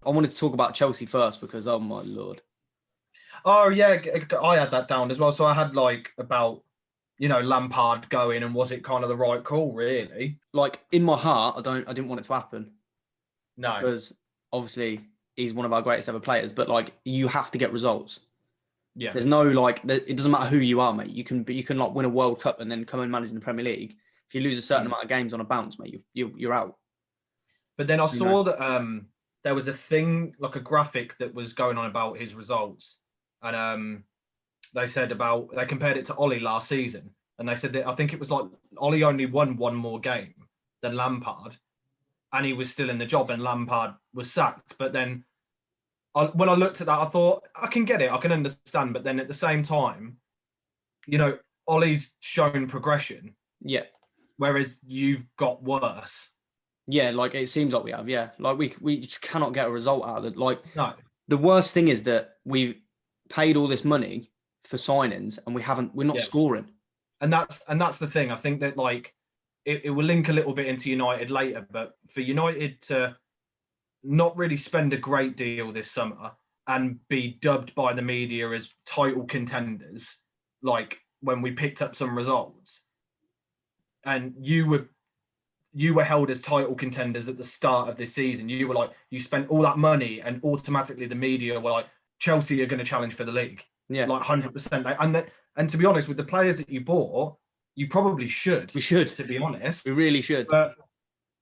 I wanted to talk about Chelsea first because, oh my Lord. Oh yeah, I had that down as well. So I had like about Lampard going, and was it kind of the right call, really? Like in my heart, I didn't want it to happen No. because obviously he's one of our greatest ever players. But like, you have to get results. Yeah. There's no like, it doesn't matter who you are, mate. You can like win a World Cup and then come and manage in the Premier League. If you lose a certain amount of games on a bounce, mate, you're out. But then I saw that there was a thing, like a graphic that was going on about his results, and they compared it to Ollie last season, and they said that I think it was like Ollie only won one more game than Lampard, and he was still in the job, and Lampard was sacked. But then when I looked at that, I thought I can get it, I can understand. But then at the same time, Ollie's shown progression, Yeah. whereas you've got worse. Yeah, like it seems like we have. Yeah, like we just cannot get a result out of it. Like No. the worst thing is that we paid all this money for signings and we're not scoring. And that's the thing. I think that like it will link a little bit into United later, but for United to not really spend a great deal this summer and be dubbed by the media as title contenders, like when we picked up some results, and you were held as title contenders at the start of this season. You were like, you spent all that money, and automatically the media were like, Chelsea are going to challenge for the league. Yeah, like 100%. And to be honest, with the players that you bought, you probably should. We should, to be honest. We really should.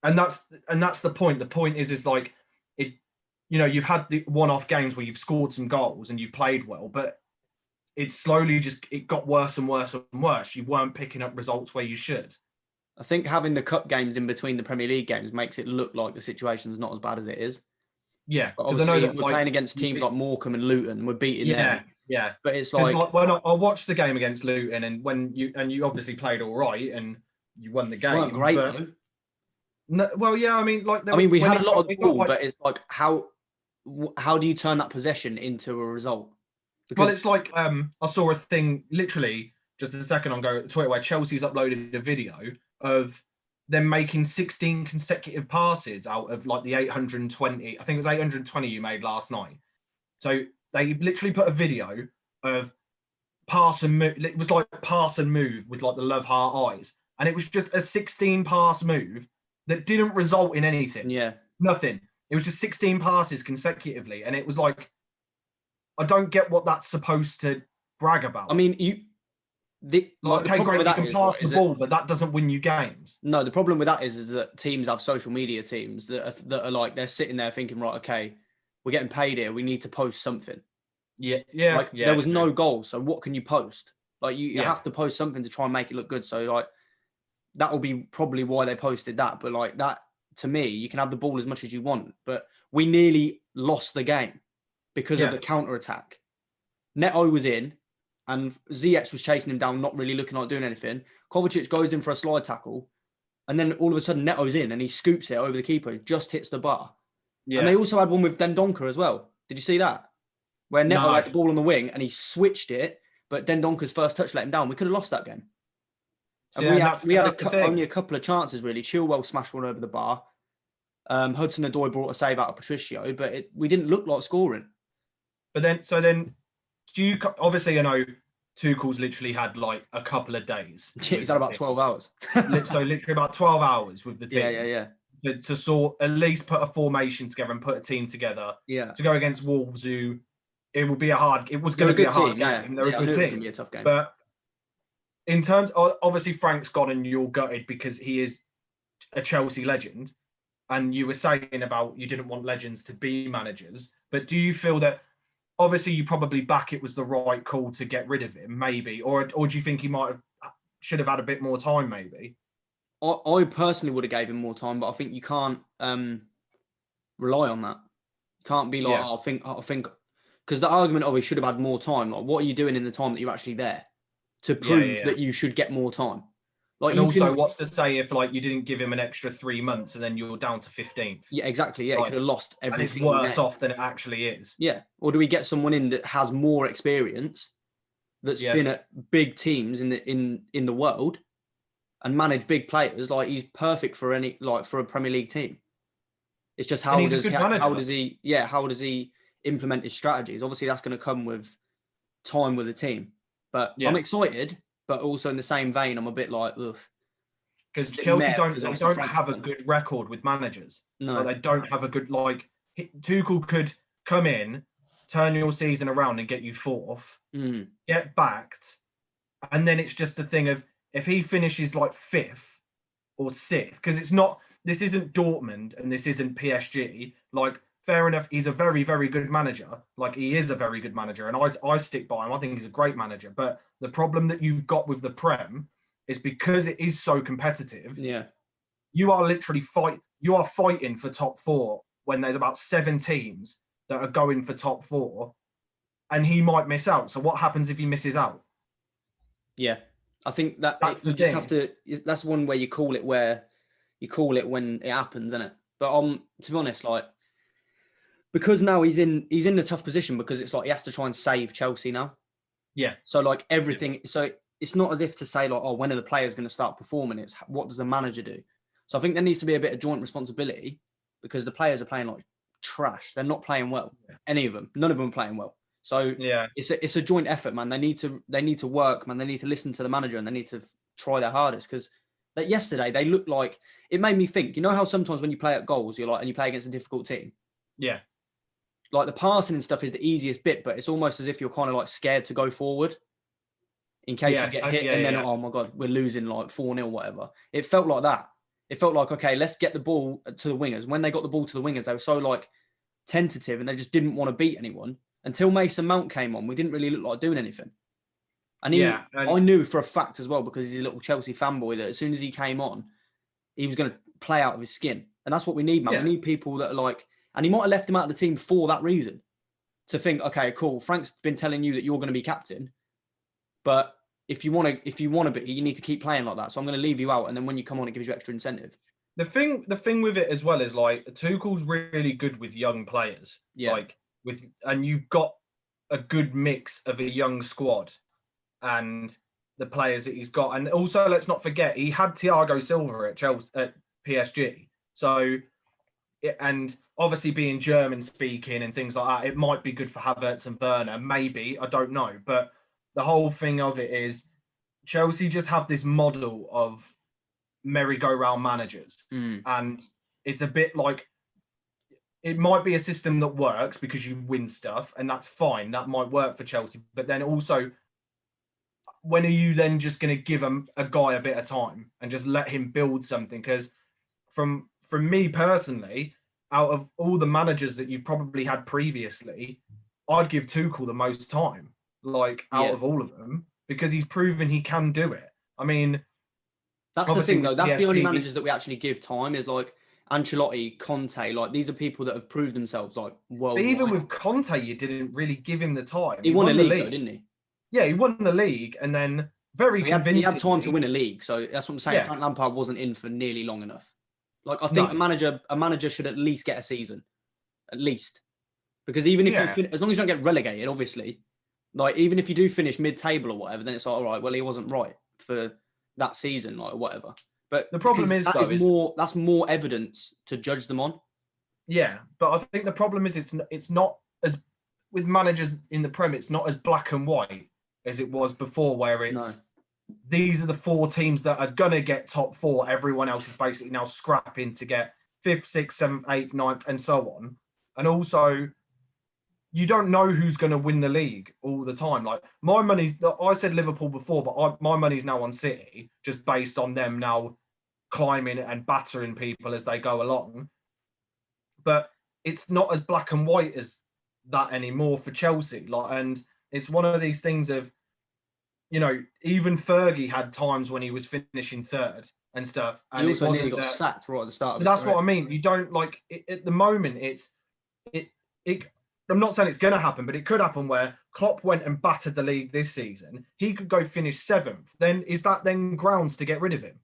And that's the point. The point is like it. You've had the one-off games where you've scored some goals and you've played well, but it slowly it got worse and worse and worse. You weren't picking up results where you should. I think having the cup games in between the Premier League games makes it look like the situation's not as bad as it is. Yeah, but obviously we're playing against teams like Morecambe and Luton, and we're beating them. Yeah, but it's like when I watched the game against Luton, and when you obviously played all right and you won the game. Weren't great though. No, well, yeah, I mean, we had a lot of ball, but it's like how do you turn that possession into a result? Because it's like I saw a thing literally just a second ago on Twitter where Chelsea's uploaded a video of them making 16 consecutive passes out of like the 820. I think it was 820 you made last night. So they literally put a video of pass and move. It was like pass and move with like the love heart eyes, and it was just a 16 pass move that didn't result in anything. Yeah, nothing. It was just 16 passes consecutively, and it was like, I don't get what that's supposed to brag about. I mean, the problem with that is, pass the ball, but that doesn't win you games. No, the problem with that is that teams have social media teams that are like, they're sitting there thinking, right, okay, we're getting paid here, we need to post something. Yeah. There was no goal, so what can you post? Like you have to post something to try and make it look good. So like that will be probably why they posted that. But like that, to me, you can have the ball as much as you want, but we nearly lost the game because of the counter attack. Neto was in, and ZX was chasing him down, not really looking like doing anything. Kovacic goes in for a slide tackle, and then all of a sudden Neto's in and he scoops it over the keeper, just hits the bar. Yeah. And they also had one with Dendoncker as well. Did you see that? Where Neto had the ball on the wing and he switched it, but Dendonker's first touch let him down. We could have lost that game. And we had only a couple of chances, really. Chilwell smashed one over the bar. Hudson-Odoi brought a save out of Patricio, but we didn't look like scoring. But then, do you obviously, Tuchel's literally had like a couple of days. He's had about 12 hours. So literally about 12 hours with the team. Yeah. To sort at least put a formation together and put a team together. Yeah. To go against Wolves, who it will be a hard. It was going to be a hard game. They're a good team. It was going to be a tough game. But in terms of, obviously Frank's gone and you're gutted because he is a Chelsea legend, and you were saying about you didn't want legends to be managers. But do you feel that? Obviously, you probably back it was the right call to get rid of him, maybe, or do you think he should have had a bit more time, maybe? I personally would have gave him more time, but I think you can't rely on that. You can't be like, I think, because the argument of he should have had more time. Like, what are you doing in the time that you're actually there to prove that you should get more time? Like, and also, what's to say if like you didn't give him an extra 3 months and then you're down to 15th? Yeah, exactly. Yeah, he could have lost every single game. It's worse off than it actually is. Yeah. Or do we get someone in that has more experience, that's been at big teams in the world, and manage big players? Like, he's perfect for for a Premier League team. It's just And he's a good manager. how does he implement his strategies? Obviously, that's going to come with time with the team. But I'm excited, but also in the same vein, I'm a bit like, ugh. Because Chelsea don't Frank's have a good record with managers. No, like, they don't have a good Tuchel could come in, turn your season around, and get you fourth, get backed, and then it's just a thing of if he finishes like fifth or sixth, because it's not. This isn't Dortmund and this isn't PSG. Like, fair enough, he's a very, very good manager. Like, he is a very good manager, and I stick by him. I think he's a great manager. But the problem that you've got with the Prem is because it is so competitive. Yeah, you are literally fighting for top four when there's about 7 teams that are going for top four, and he might miss out. So what happens if he misses out? Yeah, I think that that's you just have to. That's one way you call it when it happens, isn't it? But to be honest, like, because now he's in the tough position because it's like he has to try and save Chelsea now. Yeah. So like everything, so it's not as if to say like, oh, when are the players going to start performing? It's what does the manager do? So I think there needs to be a bit of joint responsibility because the players are playing like trash. They're not playing well. Any of them, none of them are playing well. So yeah, it's a joint effort, man. They need to work, man. They need to listen to the manager and they need to try their hardest because. Like yesterday, they looked like it made me think. You know how sometimes when you play at goals, you're like, and you play against a difficult team. Yeah. Like the passing and stuff is the easiest bit, but it's almost as if you're kind of like scared to go forward in case you get hit, and then oh my god, we're losing like 4-0, whatever. It felt like that. It felt like okay, let's get the ball to the wingers. When they got the ball to the wingers, they were so like tentative and they just didn't want to beat anyone until Mason Mount came on. We didn't really look like doing anything. And I knew for a fact as well, because he's a little Chelsea fanboy, that as soon as he came on, he was going to play out of his skin. And that's what we need, man. Yeah. We need people that are like, and he might have left him out of the team for that reason, to think, okay, cool, Frank's been telling you that you're going to be captain, but if you want to be, you need to keep playing like that. So I'm going to leave you out, and then when you come on, it gives you extra incentive. The thing with it as well is like Tuchel's really good with young players. Yeah. And you've got a good mix of a young squad. And the players that he's got, and also let's not forget he had Thiago Silva at Chelsea, at PSG. So, and obviously being German speaking and things like that, it might be good for Havertz and Werner. Maybe, I don't know, but the whole thing of it is Chelsea just have this model of merry-go-round managers, and it's a bit like it might be a system that works because you win stuff, and that's fine. That might work for Chelsea, but then also, when are you then just going to give a guy a bit of time and just let him build something? Because from me personally, out of all the managers that you've probably had previously, I'd give Tuchel the most time, out of all of them, because he's proven he can do it. I mean, that's the thing though. That's the only managers that we actually give time is like Ancelotti, Conte. Like these are people that have proved themselves like worldwide. But even with Conte, you didn't really give him the time. He won a league though, didn't he? Yeah, he won the league, and then he had time to win a league, so that's what I'm saying. Yeah. Frank Lampard wasn't in for nearly long enough. Like I think a manager should at least get a season, at least, because even if as long as you don't get relegated, obviously, like even if you do finish mid-table or whatever, then it's like all right. Well, he wasn't right for that season, like or whatever. But the problem is that's more evidence to judge them on. Yeah, but I think the problem is it's not as with managers in the Prem. It's not as black and white as it was before, where it's these are the 4 teams that are gonna get top 4. Everyone else is basically now scrapping to get 5th, 6th, 7th, 8th, 9th, and so on. And also, you don't know who's gonna win the league all the time. Like my money's, I said Liverpool before, but my money's now on City, just based on them now climbing and battering people as they go along. But it's not as black and white as that anymore for Chelsea. And it's one of these things of, even Fergie had times when he was finishing 3rd and stuff. And he also nearly got sacked right at the start of his career. That's what I mean. You don't at the moment. I'm not saying it's going to happen, but it could happen where Klopp went and battered the league this season. He could go finish 7th. Then is that then grounds to get rid of him?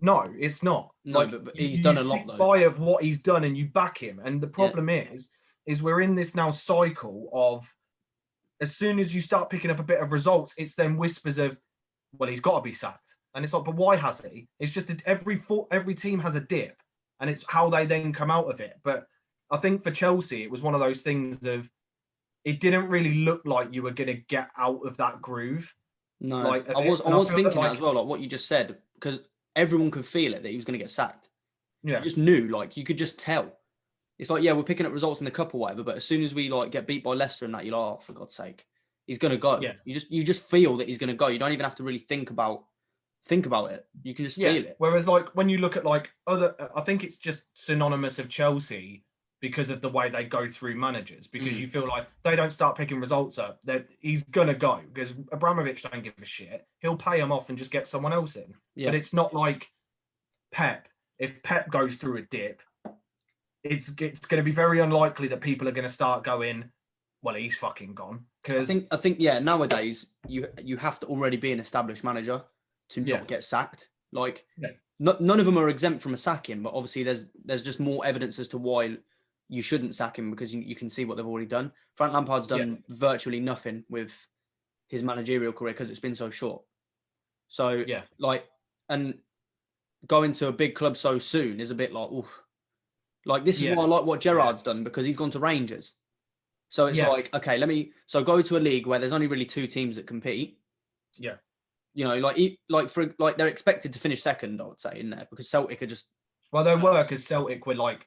No, it's not. No, but he's done a lot though. By of what he's done, and you back him. And the problem is we're in this now cycle of, as soon as you start picking up a bit of results, it's then whispers of, well, he's got to be sacked. And it's like, but why has he? It's just that every team has a dip. and it's how they then come out of it. But I think for Chelsea, it was one of those things of it didn't really look like you were going to get out of that groove. No, Like I was thinking that like, as well, like what you just said, because everyone could feel it that he was going to get sacked. Yeah, You just knew, like you could just tell. It's like, yeah, we're picking up results in the cup or whatever, but as soon as we like get beat by Leicester and that, you're like, oh, for God's sake, he's going to go. Yeah. You just feel that he's going to go. You don't even have to really think about it. You can just feel it. Whereas like when you look at like other, I think it's just synonymous of Chelsea because of the way they go through managers, because you feel like they don't start picking results up, that he's gonna go because Abramovich don't give a shit. He'll pay him off and just get someone else in. Yeah. But it's not like Pep. If Pep goes through a dip, it's going to be very unlikely that people are going to start going, well, he's fucking gone. Because I think yeah, nowadays you have to already be an established manager to not get sacked. Like none of them are exempt from a sacking, but obviously there's just more evidence as to why you shouldn't sack him, because you can see what they've already done. Frank Lampard's done virtually nothing with his managerial career because it's been so short. So like, and going to a big club so soon is a bit like, oof. Like this is why I like what Gerrard's done, because he's gone to Rangers. So it's like, okay, so go to a league where there's only really 2 teams that compete. Yeah. You know, they're expected to finish second, I would say, in there, because Celtic are just. Well, they were, because Celtic were like.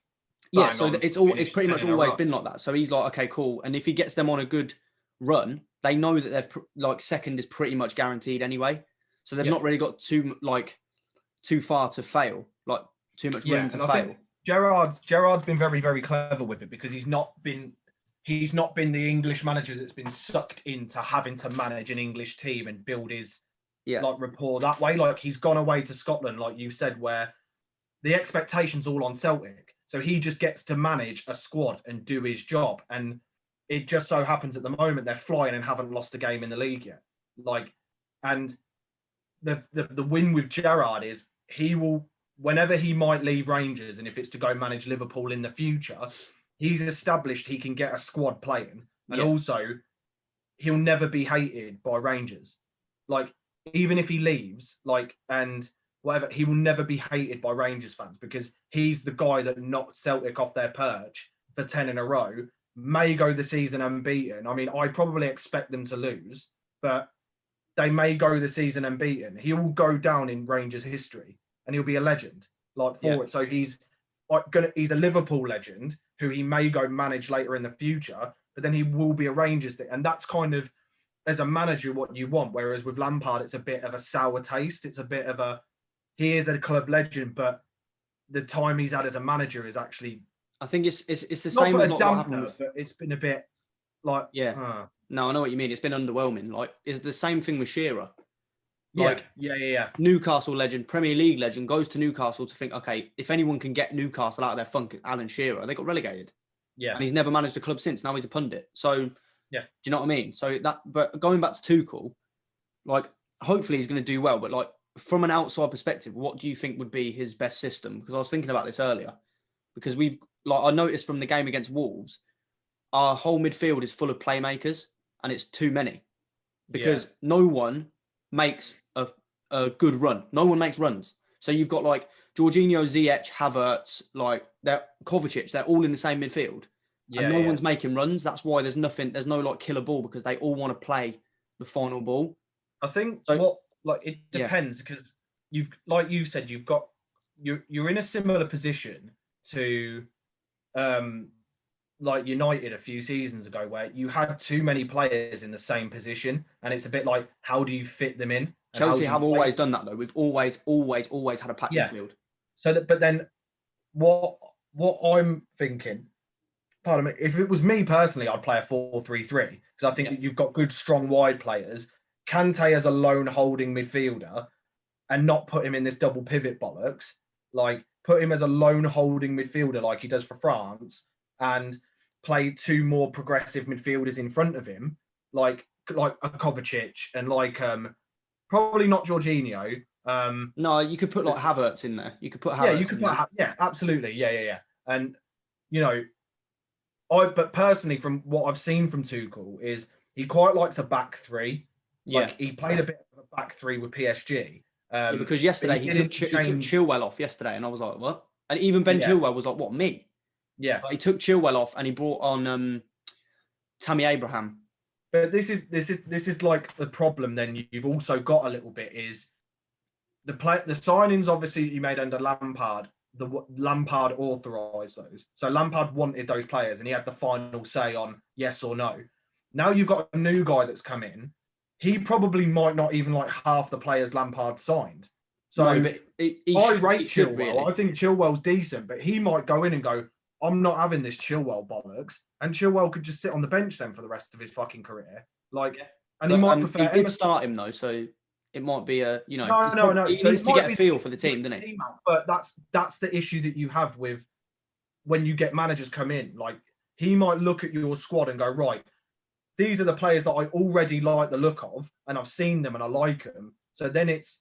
Yeah, so it's pretty much always been like that. So he's like, okay, cool. And if he gets them on a good run, they know that they've like second is pretty much guaranteed anyway. So they've not really got too far to fail, like too much room to fail. I think Gerrard's been very, very clever with it, because he's not been the English manager that's been sucked into having to manage an English team and build his like rapport that way. Like he's gone away to Scotland, like you said, where the expectation's all on Celtic. So he just gets to manage a squad and do his job. And it just so happens at the moment they're flying and haven't lost a game in the league yet. Like, and the win with Gerrard is he will, whenever he might leave Rangers, and if it's to go manage Liverpool in the future, he's established he can get a squad playing. And also he'll never be hated by Rangers. Like, even if he leaves, like, and whatever, he will never be hated by Rangers fans, because he's the guy that knocked Celtic off their perch for 10 in a row, may go the season unbeaten. I mean, I probably expect them to lose, but they may go the season unbeaten. He will go down in Rangers history and he'll be a legend, like, for it. So he's a Liverpool legend who he may go manage later in the future, but then he will be a Rangers thing. And that's kind of, as a manager, what you want. Whereas with Lampard, it's a bit of a sour taste. It's a bit of a, he is a club legend, but the time he's had as a manager is actually. I think it's the same as what happened. But it's been a bit like No, I know what you mean. It's been underwhelming. Like, it's the same thing with Shearer. Like, Newcastle legend, Premier League legend, goes to Newcastle to think, okay, if anyone can get Newcastle out of their funk, Alan Shearer. They got relegated. Yeah, and he's never managed a club since. Now he's a pundit. So do you know what I mean? So but going back to Tuchel, like, hopefully he's going to do well. But like, from an outside perspective, what do you think would be his best system? Because I was thinking about this earlier. Because I noticed from the game against Wolves, our whole midfield is full of playmakers, and it's too many. Because no one makes a good run. No one makes runs. So you've got like Jorginho, Ziyech, Havertz, like Kovacic, they're all in the same midfield. And no one's making runs. That's why there's no like killer ball, because they all want to play the final ball. I think it depends, because you've, like you said, you're in a similar position to like United a few seasons ago, where you had too many players in the same position, and it's a bit like, how do you fit them in? Chelsea have always done that, though. We've always had a packed midfield. So but then what I'm thinking, pardon me, if it was me personally, I'd play a 4-3-3, because I think that you've got good, strong, wide players. Kante as a lone holding midfielder, and not put him in this double pivot bollocks. Like, put him as a lone holding midfielder like he does for France, and play 2 more progressive midfielders in front of him, like a Kovacic, and like probably not Jorginho. No, you could put like Havertz in there. You could put Havertz. Yeah, you could put. Yeah, absolutely. Yeah. And but personally, from what I've seen from Tuchel, is he quite likes a back 3. Like, he played a bit of a back 3 with PSG. Because yesterday he took Chilwell off yesterday, and I was like, what? And even Ben Chilwell was like, what, me? Yeah. Like, he took Chilwell off and he brought on Tammy Abraham. But this is like the problem. Then you've also got a little bit is the signings obviously you made under Lampard. Lampard authorised those, so Lampard wanted those players, and he had the final say on yes or no. Now you've got a new guy that's come in. He probably might not even like half the players Lampard signed. So no, but I rate Chilwell. Really. I think Chilwell's decent, but he might go in and go, I'm not having this Chilwell bollocks. And Chilwell could just sit on the bench then for the rest of his fucking career. Like, and he might prefer. He did start him though, so it might be a, you know, no. He needs to get a feel for the team, doesn't he? But that's the issue that you have with when you get managers come in. Like, he might look at your squad and go, right, these are the players that I already like the look of, and I've seen them and I like them. So then it's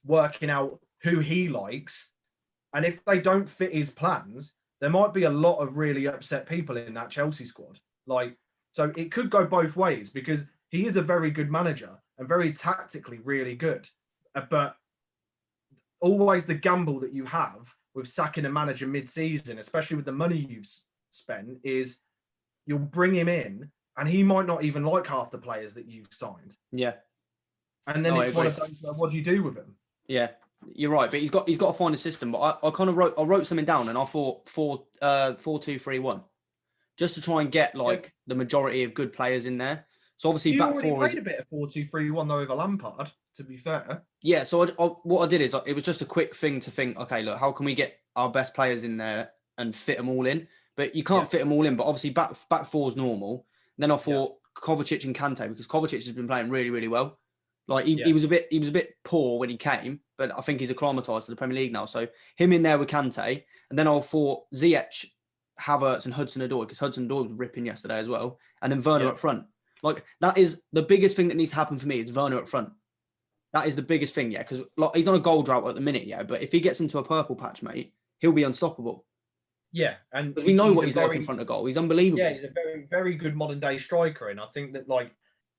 working out who he likes, and if they don't fit his plans, there might be a lot of really upset people in that Chelsea squad. Like, so it could go both ways because he is a very good manager and very tactically really good. But always the gamble that you have with sacking a manager mid-season, especially with the money you've spent, is you'll bring him in and he might not even like half the players that you've signed. Yeah. And then it's one of those, what do you do with him? Yeah. You're right, but he's got to find a system. But I kind of wrote something down, and I thought 4-2-3-1, just to try and get like the majority of good players in there. So obviously back four played a bit of 4-2-3-1 though over Lampard, to be fair. Yeah. So what I did is it was just a quick thing to think. Okay, look, how can we get our best players in there and fit them all in? But you can't fit them all in. But obviously back four is normal. Then I thought Kovacic and Kante, because Kovacic has been playing really, really well. Like he was a bit poor when he came, but I think he's acclimatised to the Premier League now. So him in there with Kante, and then I thought Ziyech, Havertz, and Hudson-Odoi, because Hudson-Odoi was ripping yesterday as well, and then Werner up front. Like, that is the biggest thing that needs to happen for me. Is Werner up front. That is the biggest thing, because like he's on a goal drought at the minute, but if he gets into a purple patch, mate, he'll be unstoppable. Yeah, and because we know what he's like in front of goal. He's unbelievable. Yeah, he's a very, very good modern day striker, and I think that like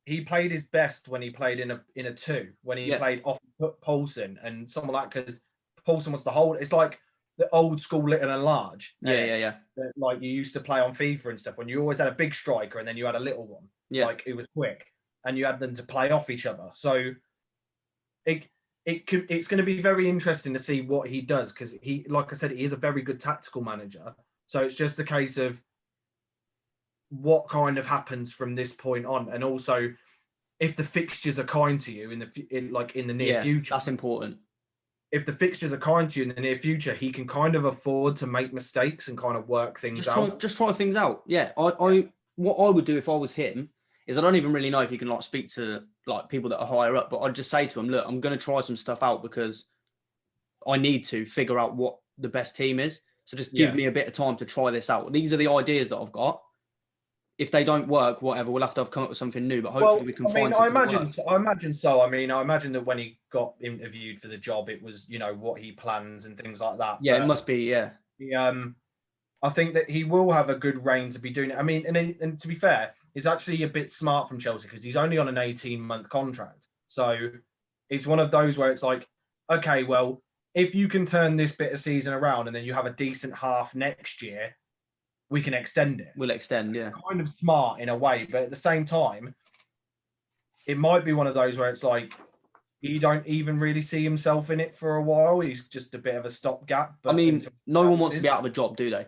he played his best when he played in a two, when he played off Poulsen and someone like, because Poulsen was the whole. It's like the old school little and large. Yeah. That, like you used to play on FIFA and stuff, when you always had a big striker and then you had a little one. Yeah, like it was quick, and you had them to play off each other. So it's going to be very interesting to see what he does, because he, like I said, he is a very good tactical manager. So it's just a case of what kind of happens from this point on, and also if the fixtures are kind to you in the near future. That's important. If the fixtures are kind to you in the near future, he can kind of afford to make mistakes and kind of work things out. Just try things out. Yeah, I what I would do if I was him is, I don't even really know if you can like speak to like people that are higher up, but I'd just say to him, look, I'm going to try some stuff out because I need to figure out what the best team is. So just give me a bit of time to try this out. These are the ideas that I've got. If they don't work, whatever, we'll have to come up with something new. But hopefully we can find something. I imagine so. I mean, I imagine that when he got interviewed for the job, it was, what he plans and things like that. Yeah, but it must be. Yeah. I think that he will have a good reign to be doing it. I mean, and to be fair, he's actually a bit smart from Chelsea, because he's only on an 18-month contract. So it's one of those where it's like, okay, well, if you can turn this bit of season around and then you have a decent half next year, we can extend it. We'll extend, yeah. Kind of smart in a way, but at the same time, it might be one of those where it's like, he don't even really see himself in it for a while. He's just a bit of a stopgap. I mean, no one wants to be out of a job, do they?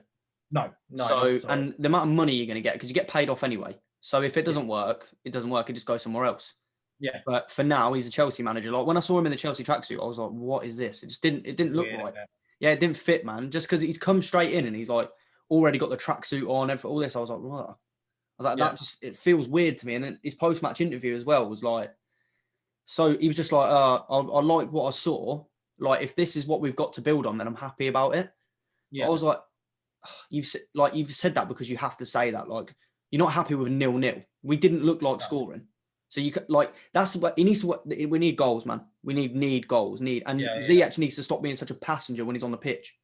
No. So, and the amount of money you're going to get, because you get paid off anyway. So if it doesn't work, it doesn't work. It just goes somewhere else. Yeah. But for now, he's a Chelsea manager. Like when I saw him in the Chelsea tracksuit, I was like, what is this? It didn't look right. Yeah, it didn't fit, man. Just because he's come straight in and he's like already got the tracksuit on and for all this, I was like, what? I was like, that just, it feels weird to me. And then his post-match interview as well was like, so he was just like, I like what I saw. Like, if this is what we've got to build on, then I'm happy about it. Yeah. I was like, you've said that because you have to say that. Like, you're not happy with 0-0. We didn't look like scoring. So you could, like, that's what he needs to. We need goals, man. We need goals. Ziyech needs to stop being such a passenger when he's on the pitch.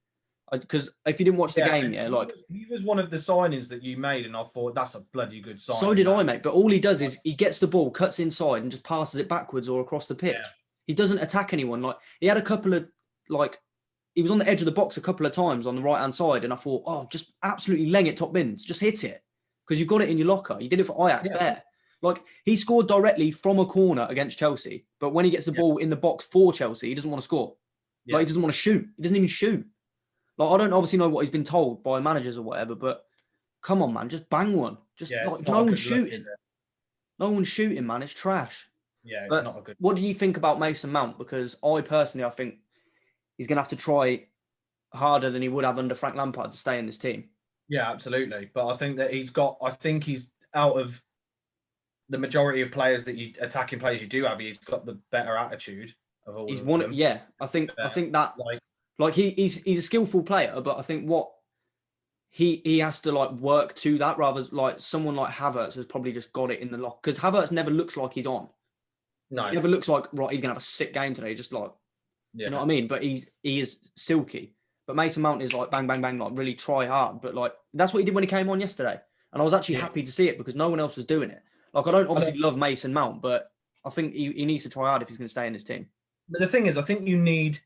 Because if you didn't watch the game, he was one of the signings that you made, and I thought that's a bloody good sign. So did I, mate. But all he does is he gets the ball, cuts inside, and just passes it backwards or across the pitch. Yeah. He doesn't attack anyone. Like, he had a couple of like he was on the edge of the box a couple of times on the right-hand side, and I thought, oh, just absolutely laying it top bins. Just hit it. Because you've got it in your locker. You did it for Ajax there. Like, he scored directly from a corner against Chelsea, but when he gets the ball in the box for Chelsea, he doesn't want to score. Like, he doesn't want to shoot. He doesn't even shoot. Like, I don't obviously know what he's been told by managers or whatever, but come on, man, just bang one. Just like, no one's shooting. No one's shooting, man. It's trash. Yeah, but not a good. What do you think about Mason Mount? Because I think he's going to have to try harder than he would have under Frank Lampard to stay in this team. Yeah, absolutely. But I think that he's out of the majority of players attacking players you do have, he's got the better attitude of all. He's of them. Yeah. I think that he's a skillful player, but I think what he has to like work to that, rather like someone like Havertz has probably just got it in the lock, because Havertz never looks like he's on. No, he never looks like he's gonna have a sick game today. Just like you know what I mean. But he is silky. But Mason Mount is like bang bang bang, like really try hard. But like that's what he did when he came on yesterday, and I was actually happy to see it because no one else was doing it. Like, I don't obviously love Mason Mount, but I think he needs to try hard if he's going to stay in his team. But the thing is, I think you need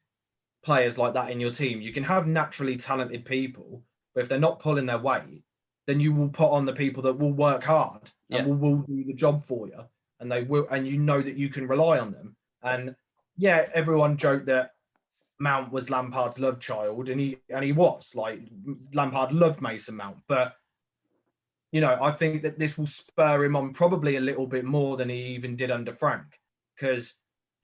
players like that in your team. You can have naturally talented people, but if they're not pulling their weight, then you will put on the people that will work hard and will do the job for you, and they will, and you know that you can rely on them. And yeah, everyone joked that Mount was Lampard's love child, and he was. Like, Lampard loved Mason Mount, but you know, I think that this will spur him on probably a little bit more than he even did under Frank, because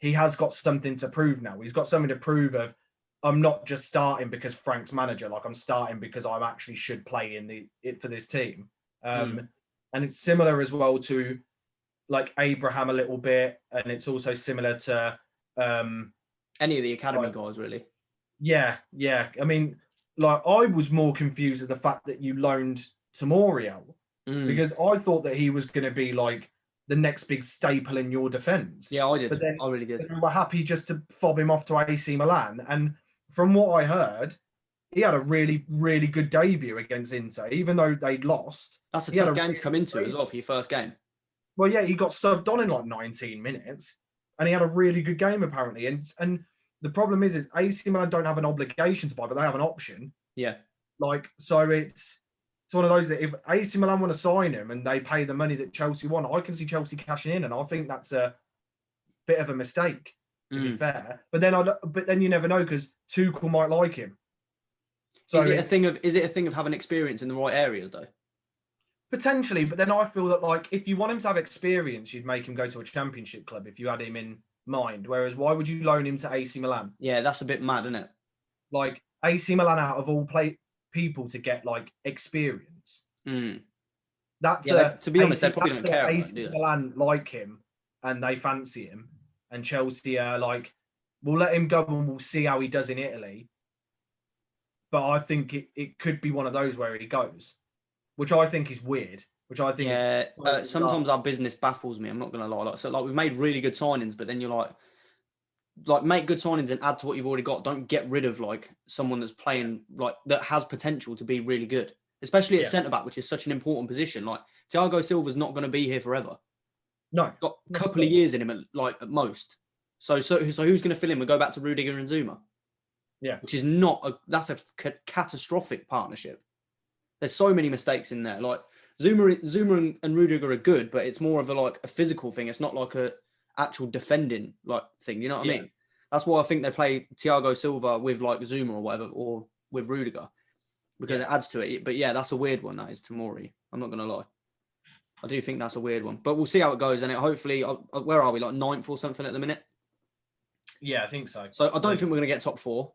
he has got something to prove now. He's got something to prove of, I'm not just starting because Frank's manager, like I'm starting because I actually should play for this team. And it's similar as well to like Abraham a little bit, and it's also similar to any of the academy guys, really. Yeah. I mean, like, I was more confused at the fact that you loaned Tomori out, because I thought that he was going to be like the next big staple in your defense. Yeah, I did. But then, I really did. We're happy just to fob him off to AC Milan. And from what I heard, he had a really, really good debut against Inter, even though they'd lost. That's a tough game to come into as well for your first game. Well, yeah, he got subbed on in like 19 minutes, and he had a really good game apparently. And the problem is AC Milan don't have an obligation to buy, but they have an option. Yeah. Like, so it's one of those that if AC Milan want to sign him and they pay the money that Chelsea want, I can see Chelsea cashing in, and I think that's a bit of a mistake, to be fair. But then you never know, because Tuchel might like him. So is it a thing of having experience in the right areas though? Potentially, but then I feel that like if you want him to have experience, you'd make him go to a championship club if you had him in mind. Whereas why would you loan him to AC Milan? Yeah, that's a bit mad, isn't it? Like, AC Milan, out of all people to get like experience. That's to be honest, they probably don't care about it, do they? Milan like him and they fancy him, and Chelsea are like, we'll let him go and we'll see how he does in Italy. But I think it could be one of those where he goes, which I think is weird. Which I think sometimes our business baffles me. I'm not gonna lie. So we've made really good signings, but then you're like make good signings and add to what you've already got. Don't get rid of like someone that's playing like that has potential to be really good, especially at centre back, which is such an important position. Like, Thiago Silva's not going to be here forever. No, got a couple of years in him at most. So who's going to fill in? We go back to Rudiger and Zuma. Yeah, which is that's a catastrophic partnership. There's so many mistakes in there. Like, Zuma and Rudiger are good, but it's more of a physical thing. It's not like a actual defending like thing. You know what I mean? That's why I think they play Thiago Silva with like Zuma or whatever, or with Rudiger, because it adds to it. But yeah, that's a weird one. That is Tomori. I'm not gonna lie. I do think that's a weird one, but we'll see how it goes. And hopefully, where are we? Like 9th or something at the minute? Yeah, I think so. So I don't think we're gonna get top 4.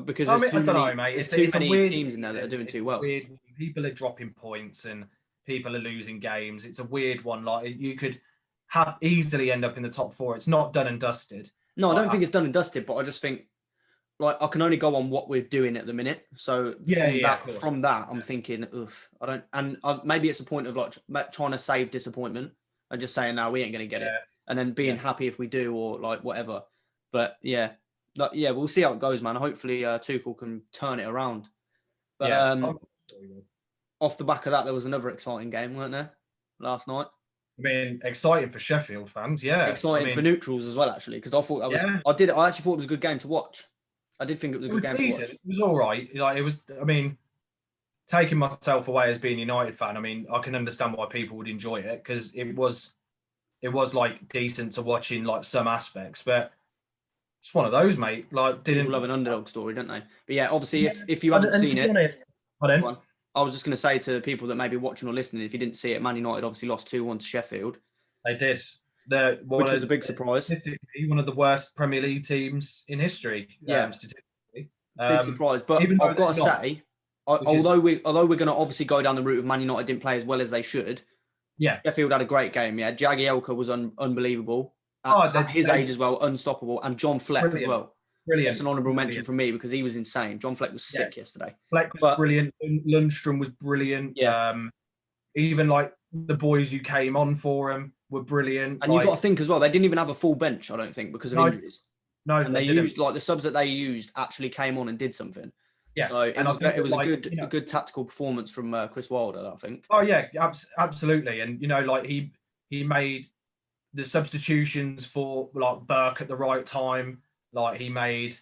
Because there's too many teams in there that are doing too well. People are dropping points and people are losing games. It's a weird one. Like, you could have easily end up in the top 4. It's not done and dusted. No, I don't think it's done and dusted, but I just think like I can only go on what we're doing at the minute. So from that, I'm thinking, I don't, and maybe it's a point of like trying to save disappointment and just saying, no, we ain't going to get it, and then being happy if we do or like whatever. But we'll see how it goes, man. Hopefully, Tuchel can turn it around. But off the back of that, there was another exciting game, weren't there, last night? I mean, exciting for Sheffield fans, yeah. Exciting for neutrals as well, actually, because I thought that was. I actually thought it was a good game to watch. I did think it was a good was game decent. to watch. It was all right. Like it was. I mean, taking myself away as being a United fan, I mean, I can understand why people would enjoy it because it was like decent to watch in like some aspects, but it's one of those, mate. Like People love didn't. an underdog story, don't they? But yeah, obviously, Yeah, if you haven't and seen to be it, honest, go pardon. on. I was just going to say to people that may be watching or listening, if you didn't see it, Man United obviously lost 2-1 to Sheffield, They did. They're which was a big surprise. statistically one of the worst Premier League teams in history. Yeah, Statistically, big surprise. But even though I've got to they're not, say, which is although we're going to obviously go down the route of Man United didn't play as well as they should, yeah. Sheffield had a great game. Yeah, Jagielka was unbelievable Oh, at his age as well, unstoppable, and John Fleck as well. Brilliant. That's an honourable mention from me because he was insane. John Fleck was Yeah. sick yesterday. Fleck was brilliant. Lundstrom was brilliant. Yeah. Even like the boys who came on for him were brilliant. And you've got to think as well, they didn't even have a full bench, I don't think, because of injuries. No, and they used like the subs that they used actually came on and did something. Yeah, so it was like, a good tactical performance from Chris Wilder, I think. Oh yeah, absolutely. And like he made the substitutions for like Burke at the right time. Like he made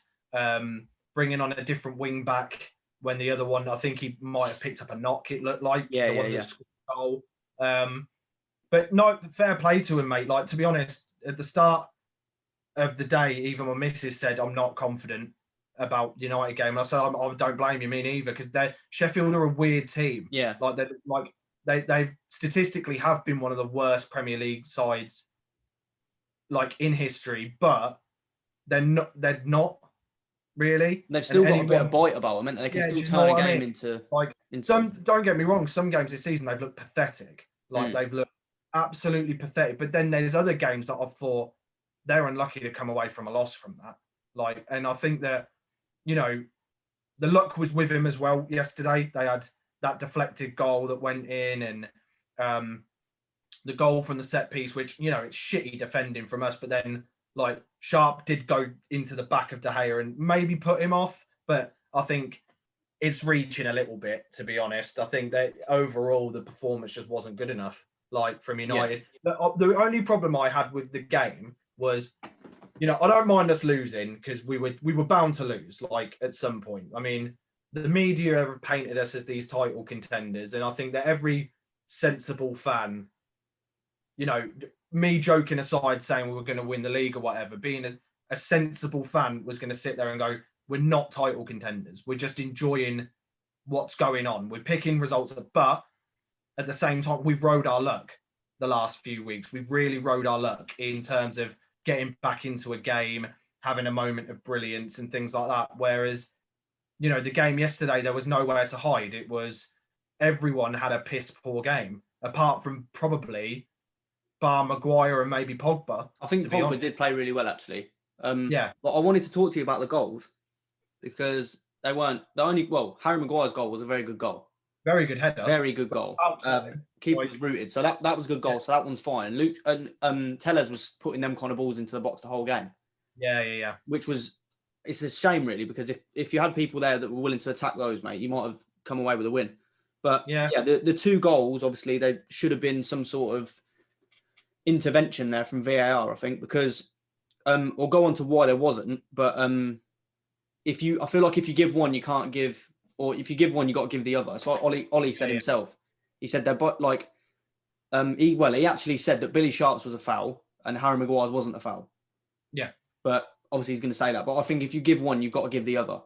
bringing on a different wing back when the other one, I think he might have picked up a knock. It looked like goal. But no, fair play to him, mate. Like to be honest, at the start of the day, even my missus said I'm not confident about United game. And I said I don't blame you, me neither, because Sheffield are a weird team. Yeah, they've statistically have been one of the worst Premier League sides like in history, but they're not really. They've still got a bit of bite about them, and they can still turn a game into some. Don't get me wrong, some games this season they've looked pathetic. They've looked absolutely pathetic. But then there's other games that I've thought they're unlucky to come away from a loss from that. And I think that the luck was with him as well yesterday. They had that deflected goal that went in, and the goal from the set piece, which it's shitty defending from us, but then Sharp did go into the back of De Gea and maybe put him off, but I think it's reaching a little bit, to be honest. I think that overall the performance just wasn't good enough, from United. Yeah. The only problem I had with the game was, I don't mind us losing because we were bound to lose, at some point. I mean, the media have painted us as these title contenders, and I think that every sensible fan, me joking aside, saying we were going to win the league or whatever, being a sensible fan was going to sit there and go, we're not title contenders. We're just enjoying what's going on. We're picking results, but at the same time, we've rode our luck the last few weeks. We've really rode our luck in terms of getting back into a game, having a moment of brilliance and things like that. Whereas, the game yesterday, there was nowhere to hide. It was everyone had a piss poor game, apart from probably bar Maguire and maybe Pogba. I think Pogba did play really well, actually. Yeah. But I wanted to talk to you about the goals because they weren't the only. Well, Harry Maguire's goal was a very good goal. Very good header. Very good goal. Keeper was rooted, so that was a good goal. So that one's fine. Luke and Tuchel'S was putting them kind of balls into the box the whole game. Yeah. Which was, it's a shame really, because if you had people there that were willing to attack those, mate, you might have come away with a win. But the two goals, obviously, they should have been some sort of intervention there from VAR, I think, because we'll go on to why there wasn't. But I feel like if you give one, you can't give. Or if you give one, you got to give the other. So Ollie said himself, he said that, but he actually said that Billy Sharp's was a foul and Harry Maguire's wasn't a foul. Yeah. But obviously he's going to say that. But I think if you give one, you've got to give the other.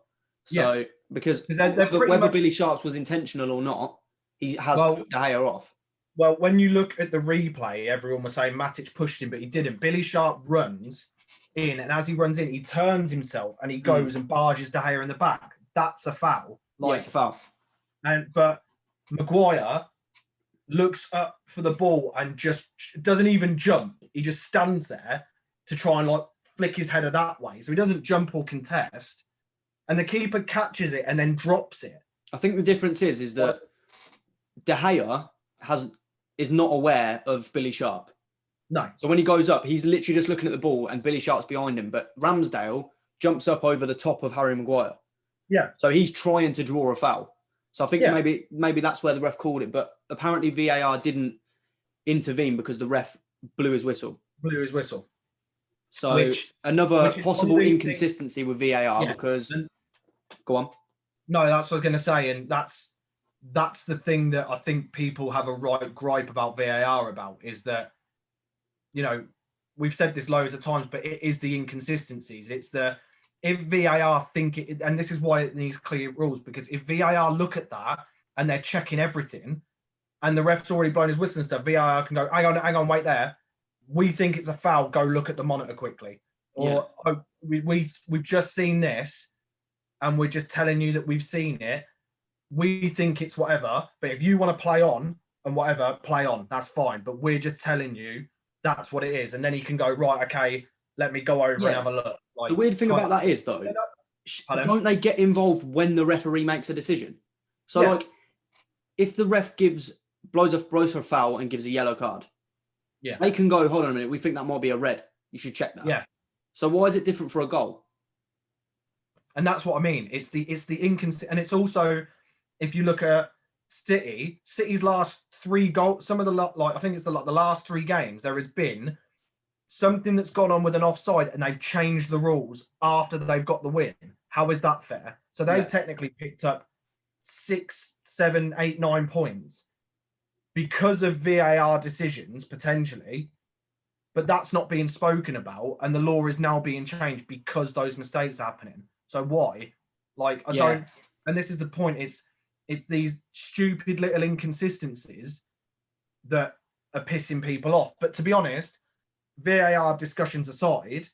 So because they're whether Billy Sharp's was intentional or not, he has put De Gea off. Well, when you look at the replay, everyone was saying Matic pushed him, but he didn't. Billy Sharp runs in, and as he runs in, he turns himself and he goes and barges De Gea in the back. That's a foul. It's a foul. But Maguire looks up for the ball and just doesn't even jump. He just stands there to try and flick his header that way. So he doesn't jump or contest. And the keeper catches it and then drops it. I think the difference is that De Gea is not aware of Billy Sharp. No. So when he goes up, he's literally just looking at the ball and Billy Sharp's behind him. But Ramsdale jumps up over the top of Harry Maguire. Yeah. So he's trying to draw a foul. So I think maybe that's where the ref called it. But apparently VAR didn't intervene because the ref blew his whistle. So another which possible inconsistency with VAR because go on. No, that's what I was going to say, and that's the thing that I think people have a right gripe about VAR about is that, you know, we've said this loads of times, but it is the inconsistencies. It's the if VAR think it, and this is why it needs clear rules, because if VAR look at that and they're checking everything, and the ref's already blown his whistle and stuff, VAR can go, hang on, wait there. We think it's a foul. Go look at the monitor quickly. Or oh, we've just seen this, and we're just telling you that we've seen it. We think it's whatever, but if you want to play on and whatever, play on. That's fine. But we're just telling you that's what it is. And then he can go, right, okay, let me go over and have a look. Like, the weird thing about that is, though, don't they get involved when the referee makes a decision? So, like, if the ref blows for a foul and gives a yellow card, they can go, hold on a minute, we think that might be a red. You should check that. Yeah. So why is it different for a goal? And that's what I mean. It's the inconsistent, and it's also, if you look at City's last 3 goals, some of the I think it's the last 3 games, there has been something that's gone on with an offside, and they've changed the rules after they've got the win. How is that fair? So they've technically picked up 6, 7, 8, 9 points because of VAR decisions potentially, but that's not being spoken about, and the law is now being changed because those mistakes are happening. So why? Like, I don't, and this is the point. It's these stupid little inconsistencies that are pissing people off. But to be honest, VAR discussions aside,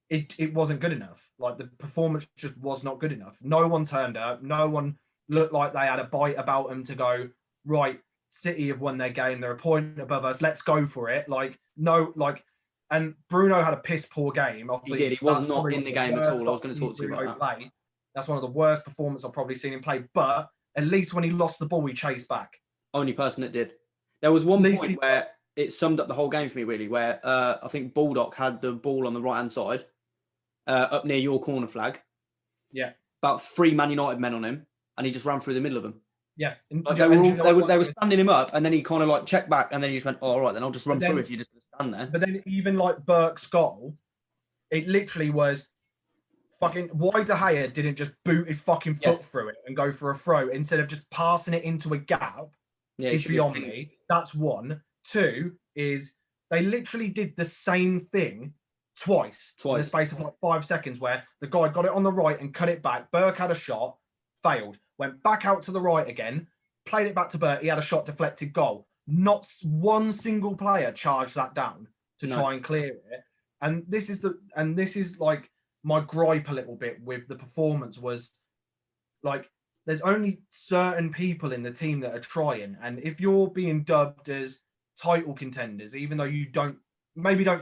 it wasn't good enough. Like, the performance just was not good enough. No one turned up. No one looked like they had a bite about them to go, right, City have won their game. They're a point above us. Let's go for it. Like, no, like, and Bruno had a piss poor game. He did. He was not in the game at all. I was going to talk to you about that. That's one of the worst performances I've probably seen him play. But at least when he lost the ball, he chased back. Only person that did. There was one point where it summed up the whole game for me, really, where I think Baldock had the ball on the right-hand side, up near your corner flag. Yeah. About 3 Man United men on him, and he just ran through the middle of them. Yeah. Like, they were standing him up, and then he kind of like checked back, and then he just went, oh, all right, then I'll just run through if you just stand there. But then even like Burke's goal, it literally was fucking, why De Gea didn't just boot his fucking foot through it and go for a throw instead of just passing it into a gap is beyond me. That's one. 2 is they literally did the same thing twice in the space of like 5 seconds, where the guy got it on the right and cut it back. Burke had a shot, failed, went back out to the right again, played it back to Burke. He had a shot, deflected, goal. Not one single player charged that down to try and clear it. And this is like my gripe a little bit with the performance was, like, there's only certain people in the team that are trying, and if you're being dubbed as title contenders, even though you don't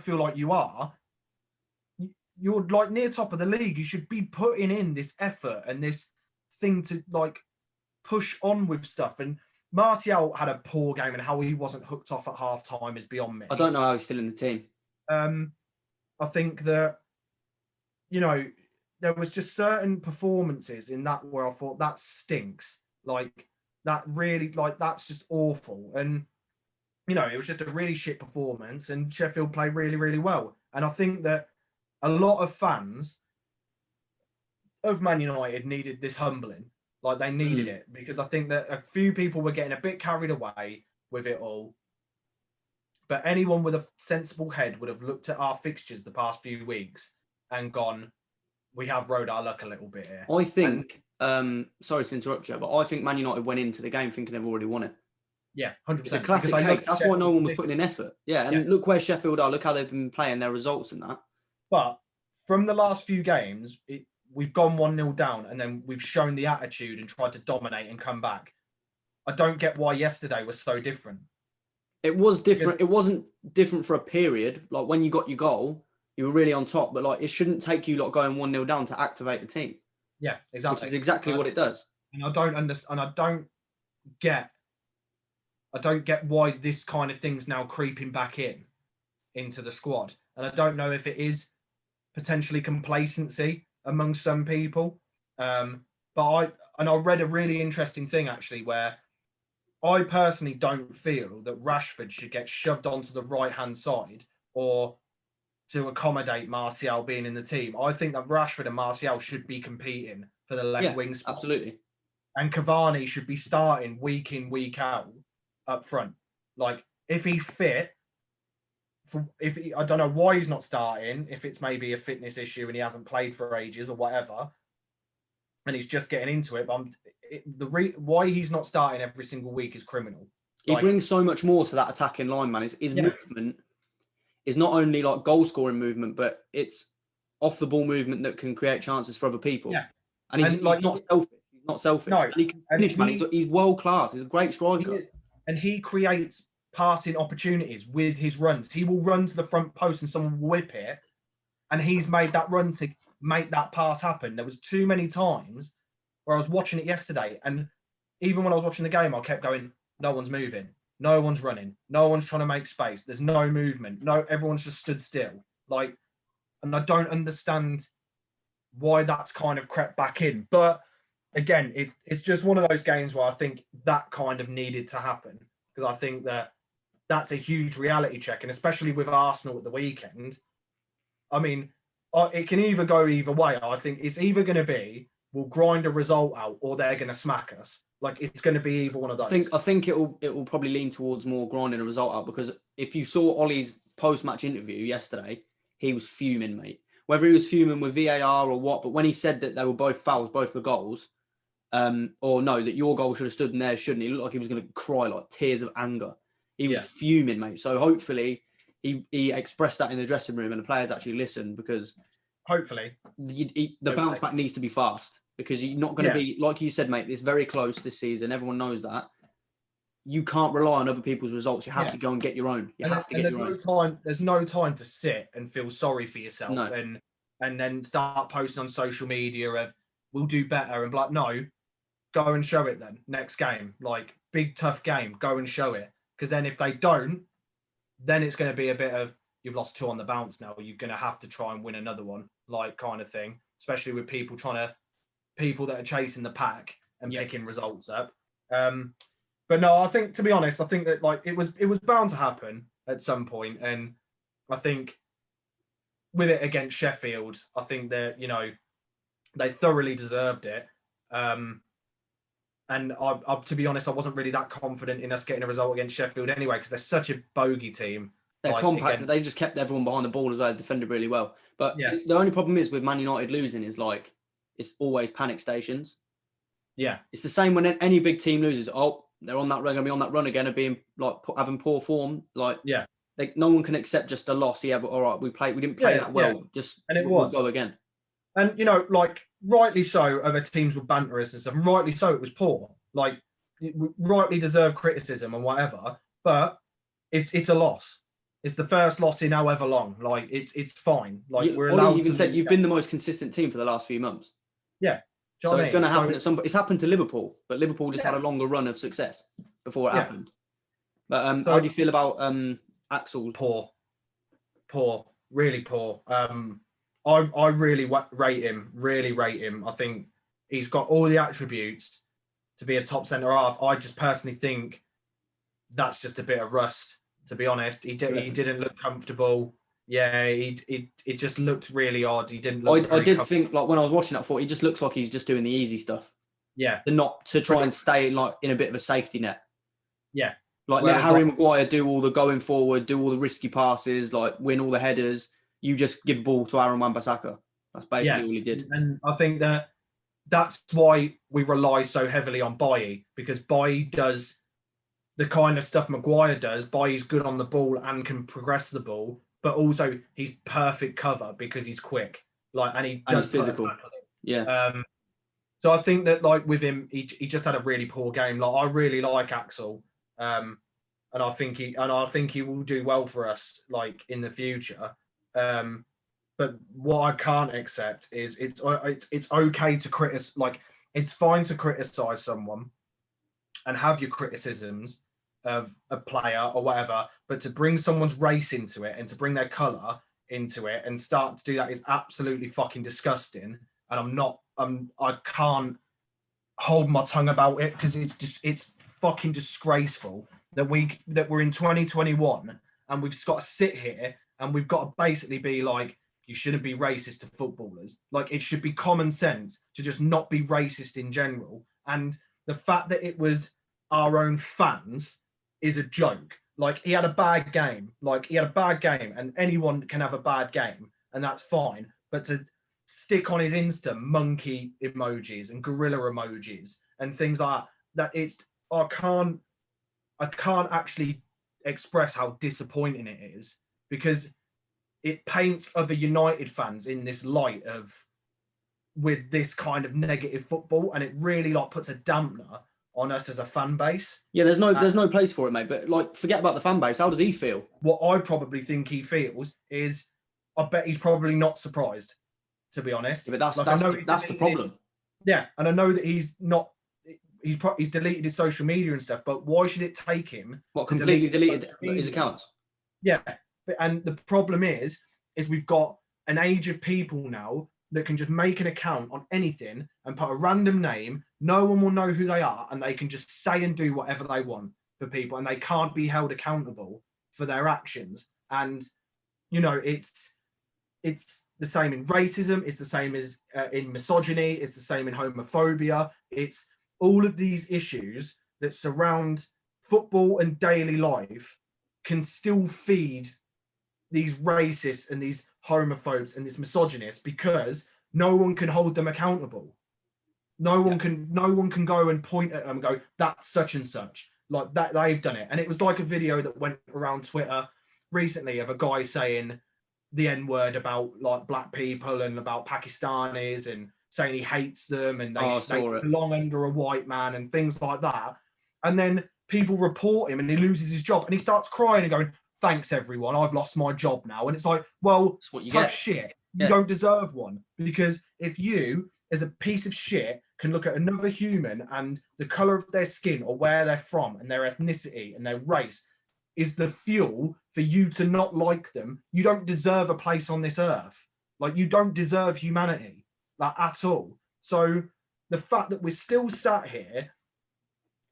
feel like you are, you're like near top of the league. You should be putting in this effort and this thing to like push on with stuff. And Martial had a poor game, and how he wasn't hooked off at half time is beyond me. I don't know how he's still in the team. I think that, you know, there was just certain performances in that where I thought that stinks. Like, that really, like, that's just awful. And, you know, it was just a really shit performance, and Sheffield played really, really well. And I think that a lot of fans of Man United needed this humbling. Like, they needed it, because I think that a few people were getting a bit carried away with it all. But anyone with a sensible head would have looked at our fixtures the past few weeks and gone, we have rode our luck a little bit here. I think, sorry to interrupt you, but I think Man United went into the game thinking they've already won it. Yeah, 100%. It's a classic case. That's why no one was putting in effort. Yeah, and look where Sheffield are. Look how they've been playing, their results and that. But from the last few games, we've gone 1-0 down, and then we've shown the attitude and tried to dominate and come back. I don't get why yesterday was so different. It was different. It wasn't different for a period. Like, when you got your goal, you were really on top. But like, it shouldn't take you like going 1-0 down to activate the team. Yeah, exactly. Which is exactly what it does. And I don't understand. I don't get why this kind of thing's now creeping back into the squad. And I don't know if it is potentially complacency among some people. But I read a really interesting thing actually, where I personally don't feel that Rashford should get shoved onto the right-hand side or to accommodate Martial being in the team. I think that Rashford and Martial should be competing for the left wing spot. Absolutely. And Cavani should be starting week in, week out up front. Like, if he's fit, I don't know why he's not starting, if it's maybe a fitness issue and he hasn't played for ages or whatever, and he's just getting into it. But why he's not starting every single week is criminal. He brings so much more to that attacking line, man. His movement is not only like goal scoring movement, but it's off the ball movement that can create chances for other people. Yeah. And he's not selfish. He's not selfish. No, and he can finish, man. He's world class. He's a great striker. And he creates passing opportunities with his runs. He will run to the front post and someone will whip it. And he's made that run to make that pass happen. There was too many times where I was watching it yesterday. And even when I was watching the game, I kept going, no one's moving. No one's running. No one's trying to make space. There's no movement. No, everyone's just stood still. Like, and I don't understand why that's kind of crept back in. But again, it's just one of those games where I think that kind of needed to happen, because I think that's a huge reality check, and especially with Arsenal at the weekend. I mean, it can either go either way. I think it's either going to be we'll grind a result out or they're going to smack us. Like, it's going to be either one of those. I think it will probably lean towards more grinding a result out, because if you saw Ollie's post-match interview yesterday, he was fuming, mate. Whether he was fuming with VAR or what, but when he said that they were both fouls, both the goals, or no, that your goal should have stood in there, shouldn't he? Looked like he was going to cry, like tears of anger. He was fuming, mate. So hopefully he expressed that in the dressing room and the players actually listened, because hopefully the bounce back needs to be fast, because you're not going to be, like you said, mate, it's very close this season. Everyone knows that. You can't rely on other people's results. You have to go and get your own. There's no time to sit and feel sorry for yourself and then start posting on social media of, we'll do better, and like, no, go and show it then. Next game, like, big tough game, go and show it. Because then if they don't, then it's going to be a bit of, you've lost 2 on the bounce now. You're going to have to try and win another one, like, kind of thing. Especially with people that are chasing the pack and picking results up. But no, I think, to be honest, I think that, like, it was bound to happen at some point, and I think with it against Sheffield, I think that, you know, they thoroughly deserved it. And I, to be honest, I wasn't really that confident in us getting a result against Sheffield anyway, because they're such a bogey team. They're compact. They just kept everyone behind the ball as well. Defended really well. But the only problem is with Man United losing is, like, it's always panic stations. Yeah. It's the same when any big team loses. Oh, they're on that run, going to be on that run again of being, like, having poor form. Like, no one can accept just a loss. Yeah, but all right, we didn't play that well. We'll go again. And, you know, like, rightly so, other teams would banter us and stuff. And rightly so, it was poor. Like, rightly deserved criticism and whatever. But it's a loss. It's the first loss in however long. Like, it's fine. Like, we're allowed. You even said you've been the most consistent team for the last few months. Yeah. So it's going to happen at some point. It's happened to Liverpool, but Liverpool just had a longer run of success before it happened. But how do you feel about Axel's? Poor, really poor. I really rate him. I think he's got all the attributes to be a top centre half. I just personally think that's just a bit of rust, to be honest. He didn't look comfortable. Yeah, it just looked really odd. He didn't look. I did think, like, when I was watching it, I thought he just looks like he's just doing the easy stuff. Yeah. And not to try and stay in a bit of a safety net. Yeah. Like, let Harry Maguire do all the going forward, do all the risky passes, like, win all the headers. You just give the ball to Aaron Wan-Bissaka. That's basically all he did. And I think that's why we rely so heavily on Bailly, because Bailly does the kind of stuff Maguire does. Bailly's good on the ball and can progress the ball, but also he's perfect cover because he's quick. Like, and he's physical. Yeah. So I think that, like, with him, he just had a really poor game. Like, I really like Axel, and I think he will do well for us, like, in the future. But what I can't accept is it's okay to criticize. Like, it's fine to criticize someone and have your criticisms of a player or whatever, but to bring someone's race into it and to bring their colour into it and start to do that is absolutely fucking disgusting. And I can't hold my tongue about it, because it's fucking disgraceful that we're in 2021 and we've got to sit here and we've got to basically be like, you shouldn't be racist to footballers. Like, it should be common sense to just not be racist in general. And the fact that it was our own fans is a joke. Like, he had a bad game. And anyone can have a bad game, and that's fine. But to stick on his Insta monkey emojis and gorilla emojis and things like that, I can't actually express how disappointing it is, because it paints other United fans in this light of with this kind of negative football, and it really like puts a dampener on us as a fan base. Yeah, there's no place for it, mate. But like, forget about the fan base. How does he feel? What I probably think he feels is, I bet he's probably not surprised, to be honest. Yeah, but that's the problem. Yeah, and I know that he's not. He's deleted his social media and stuff, but why should it take him? What, completely deleted his accounts? Yeah, and the problem is we've got an age of people now that can just make an account on anything and put a random name. No one will know who they are, and they can just say and do whatever they want for people, and they can't be held accountable for their actions. And you know, it's the same in racism. It's the same as in misogyny. It's the same in homophobia. It's all of these issues that surround football and daily life can still feed these racists and these homophobes and these misogynists, because no one can hold them accountable. No one can go and point at them and go, that's such and such, like that they've done it. And it was like a video that went around Twitter recently of a guy saying the N-word about like black people and about Pakistanis, and saying he hates them and they belong under a white man and things like that. And then people report him and he loses his job, and he starts crying and going, thanks everyone, I've lost my job now. And it's like, well, that's what you tough get. Shit. You don't deserve one, because if you, as a piece of shit, can look at another human and the color of their skin or where they're from and their ethnicity and their race is the fuel for you to not like them, you don't deserve a place on this earth. Like, you don't deserve humanity, like, at all. So the fact that we're still sat here,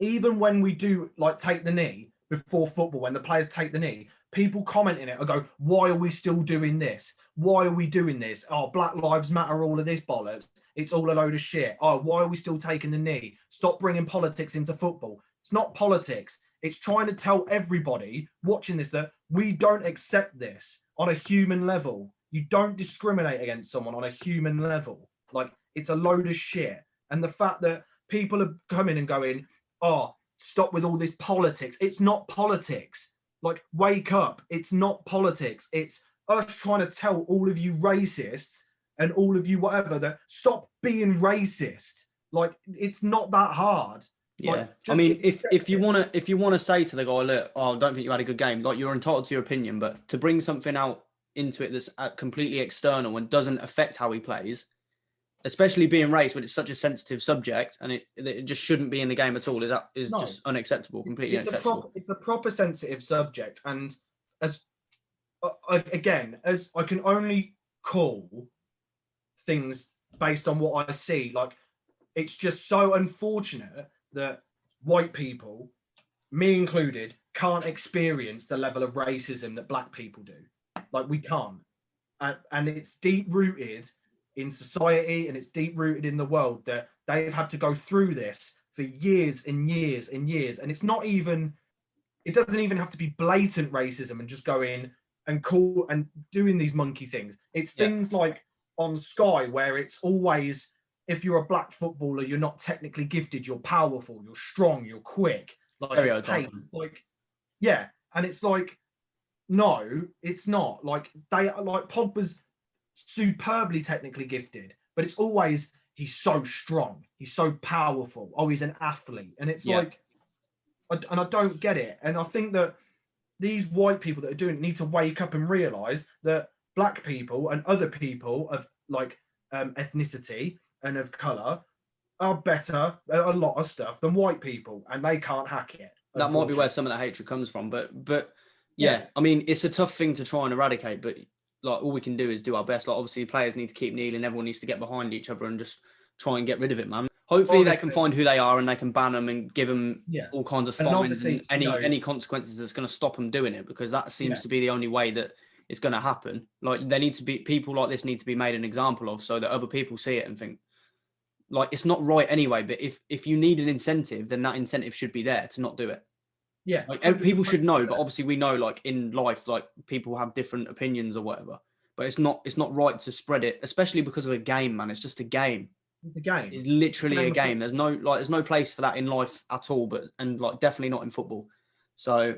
even when we do like take the knee before football, when the players take the knee, people commenting it and go, why are we still doing this? Why are we doing this? Oh, Black Lives Matter, all of this bollocks. It's all a load of shit. Oh, why are we still taking the knee? Stop bringing politics into football. It's not politics. It's trying to tell everybody watching this that we don't accept this on a human level. You don't discriminate against someone on a human level. Like, it's a load of shit. And the fact that people are coming and going, oh, stop with all this politics. It's not politics. Like, wake up. It's not politics. It's us trying to tell all of you racists and all of you whatever that stop being racist. Like, it's not that hard. Yeah, like, I mean, if you wanna say to the guy, look, I don't think you had a good game, like, you're entitled to your opinion, but to bring something out into it that's completely external and doesn't affect how he plays, especially being race, when it's such a sensitive subject and it just shouldn't be in the game at all, is just unacceptable, completely unacceptable. It's a proper sensitive subject, and as again, as I can only call things based on what I see, like, it's just so unfortunate that white people, me included, can't experience the level of racism that black people do. Like, we can't. And it's deep rooted in society, and it's deep rooted in the world that they've had to go through this for years and years and years. And it doesn't even have to be blatant racism and just going and call and doing these monkey things. It's things like on Sky, where it's always, if you're a black footballer, you're not technically gifted, you're powerful, you're strong, you're quick. Like, and it's like, no, it's not. Like, Pogba's superbly technically gifted, but it's always, he's so strong, he's so powerful, oh, he's an athlete. And it's like, and I don't get it. And I think that these white people that are doing it need to wake up and realize that black people and other people of like ethnicity and of color are better at a lot of stuff than white people, and they can't hack it. That might be where some of the hatred comes from, but yeah, I mean, it's a tough thing to try and eradicate, but like, all we can do is do our best. Like, obviously players need to keep kneeling, everyone needs to get behind each other and just try and get rid of it, man. Hopefully they can find who they are and they can ban them and give them all kinds of fines and any consequences that's going to stop them doing it, because that seems to be the only way that it's going to happen. Like there need to be people like this need to be made an example of, so that other people see it and think, like, it's not right anyway. But if you need an incentive, then that incentive should be there to not do it. Yeah, like people should know, but obviously we know, like in life, like people have different opinions or whatever. But it's not right to spread it, especially because of a game, man. It's just a game. It's a game. It's literally a game. There's no place for that in life at all, and like definitely not in football. So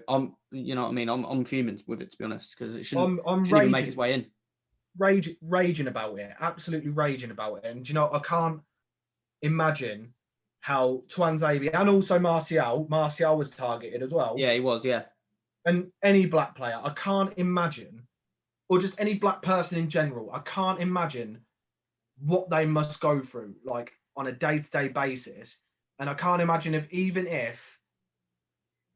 you know what I mean. I'm fuming with it, to be honest, because it shouldn't even make its way in. Raging about it, absolutely raging about it. And you know, I can't imagine how Tuanzebe and also Martial was targeted as well. Yeah, he was. Yeah, and any black player, I can't imagine, or just any black person in general, I can't imagine what they must go through, like on a day-to-day basis. And I can't imagine if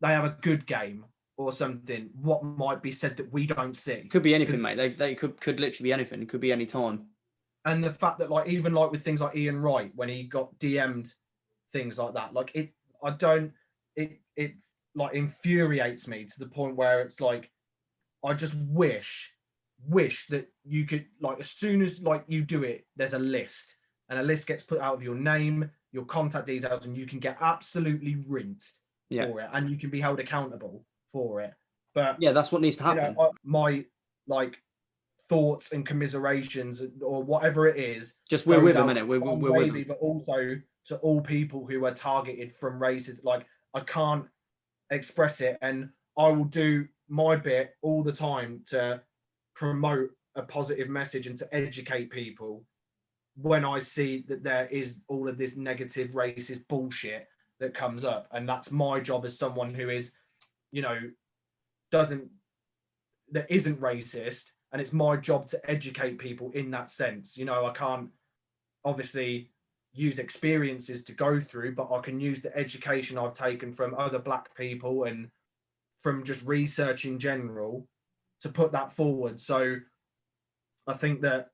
they have a good game or something, what might be said that we don't see. Could be anything, mate. They could literally be anything. It could be any time. And the fact that, like, even like with things like Ian Wright, when he got DM'd, things like that, like it like infuriates me to the point where it's like, I just wish that you could, like, as soon as like you do it, there's a list, and a list gets put out of your name, your contact details, and you can get absolutely rinsed for it, and you can be held accountable for it. But yeah, that's what needs to happen. You know, my like thoughts and commiserations or whatever it is, just we're with them, innit? We're with them. But also to all people who are targeted from races. Like, I can't express it, and I will do my bit all the time to promote a positive message and to educate people when I see that there is all of this negative racist bullshit that comes up. And that's my job as someone who is, you know, that isn't racist, and it's my job to educate people in that sense. You know, I can't obviously use experiences to go through, but I can use the education I've taken from other black people and from just research in general to put that forward. So I think that,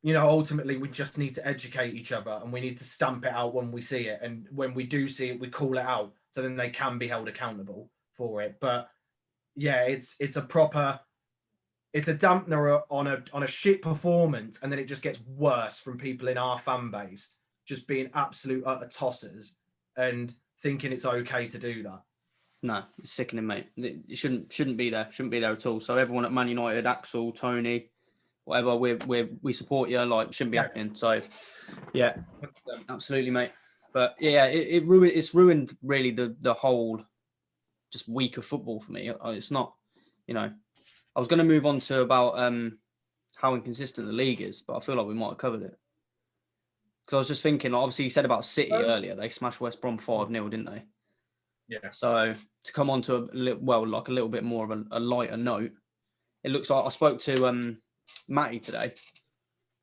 you know, ultimately we just need to educate each other, and we need to stamp it out when we see it. And when we do see it, we call it out, so then they can be held accountable for it. But yeah, it's a dampener on a shit performance, and then it just gets worse from people in our fan base just being absolute utter tossers and thinking it's okay to do that. No, it's sickening, mate. It shouldn't be there. Shouldn't be there at all. So everyone at Man United, Axel, Tony, whatever, we support you. Like, shouldn't be happening. So yeah, absolutely, mate. But yeah, it's ruined really the whole just week of football for me. It's not, you know. I was going to move on to about how inconsistent the league is, but I feel like we might have covered it. Because I was just thinking, obviously you said about City earlier. They smashed West Brom 5-0, didn't they? Yeah. So to come on to a little bit more of a lighter note, it looks like I spoke to Matty today.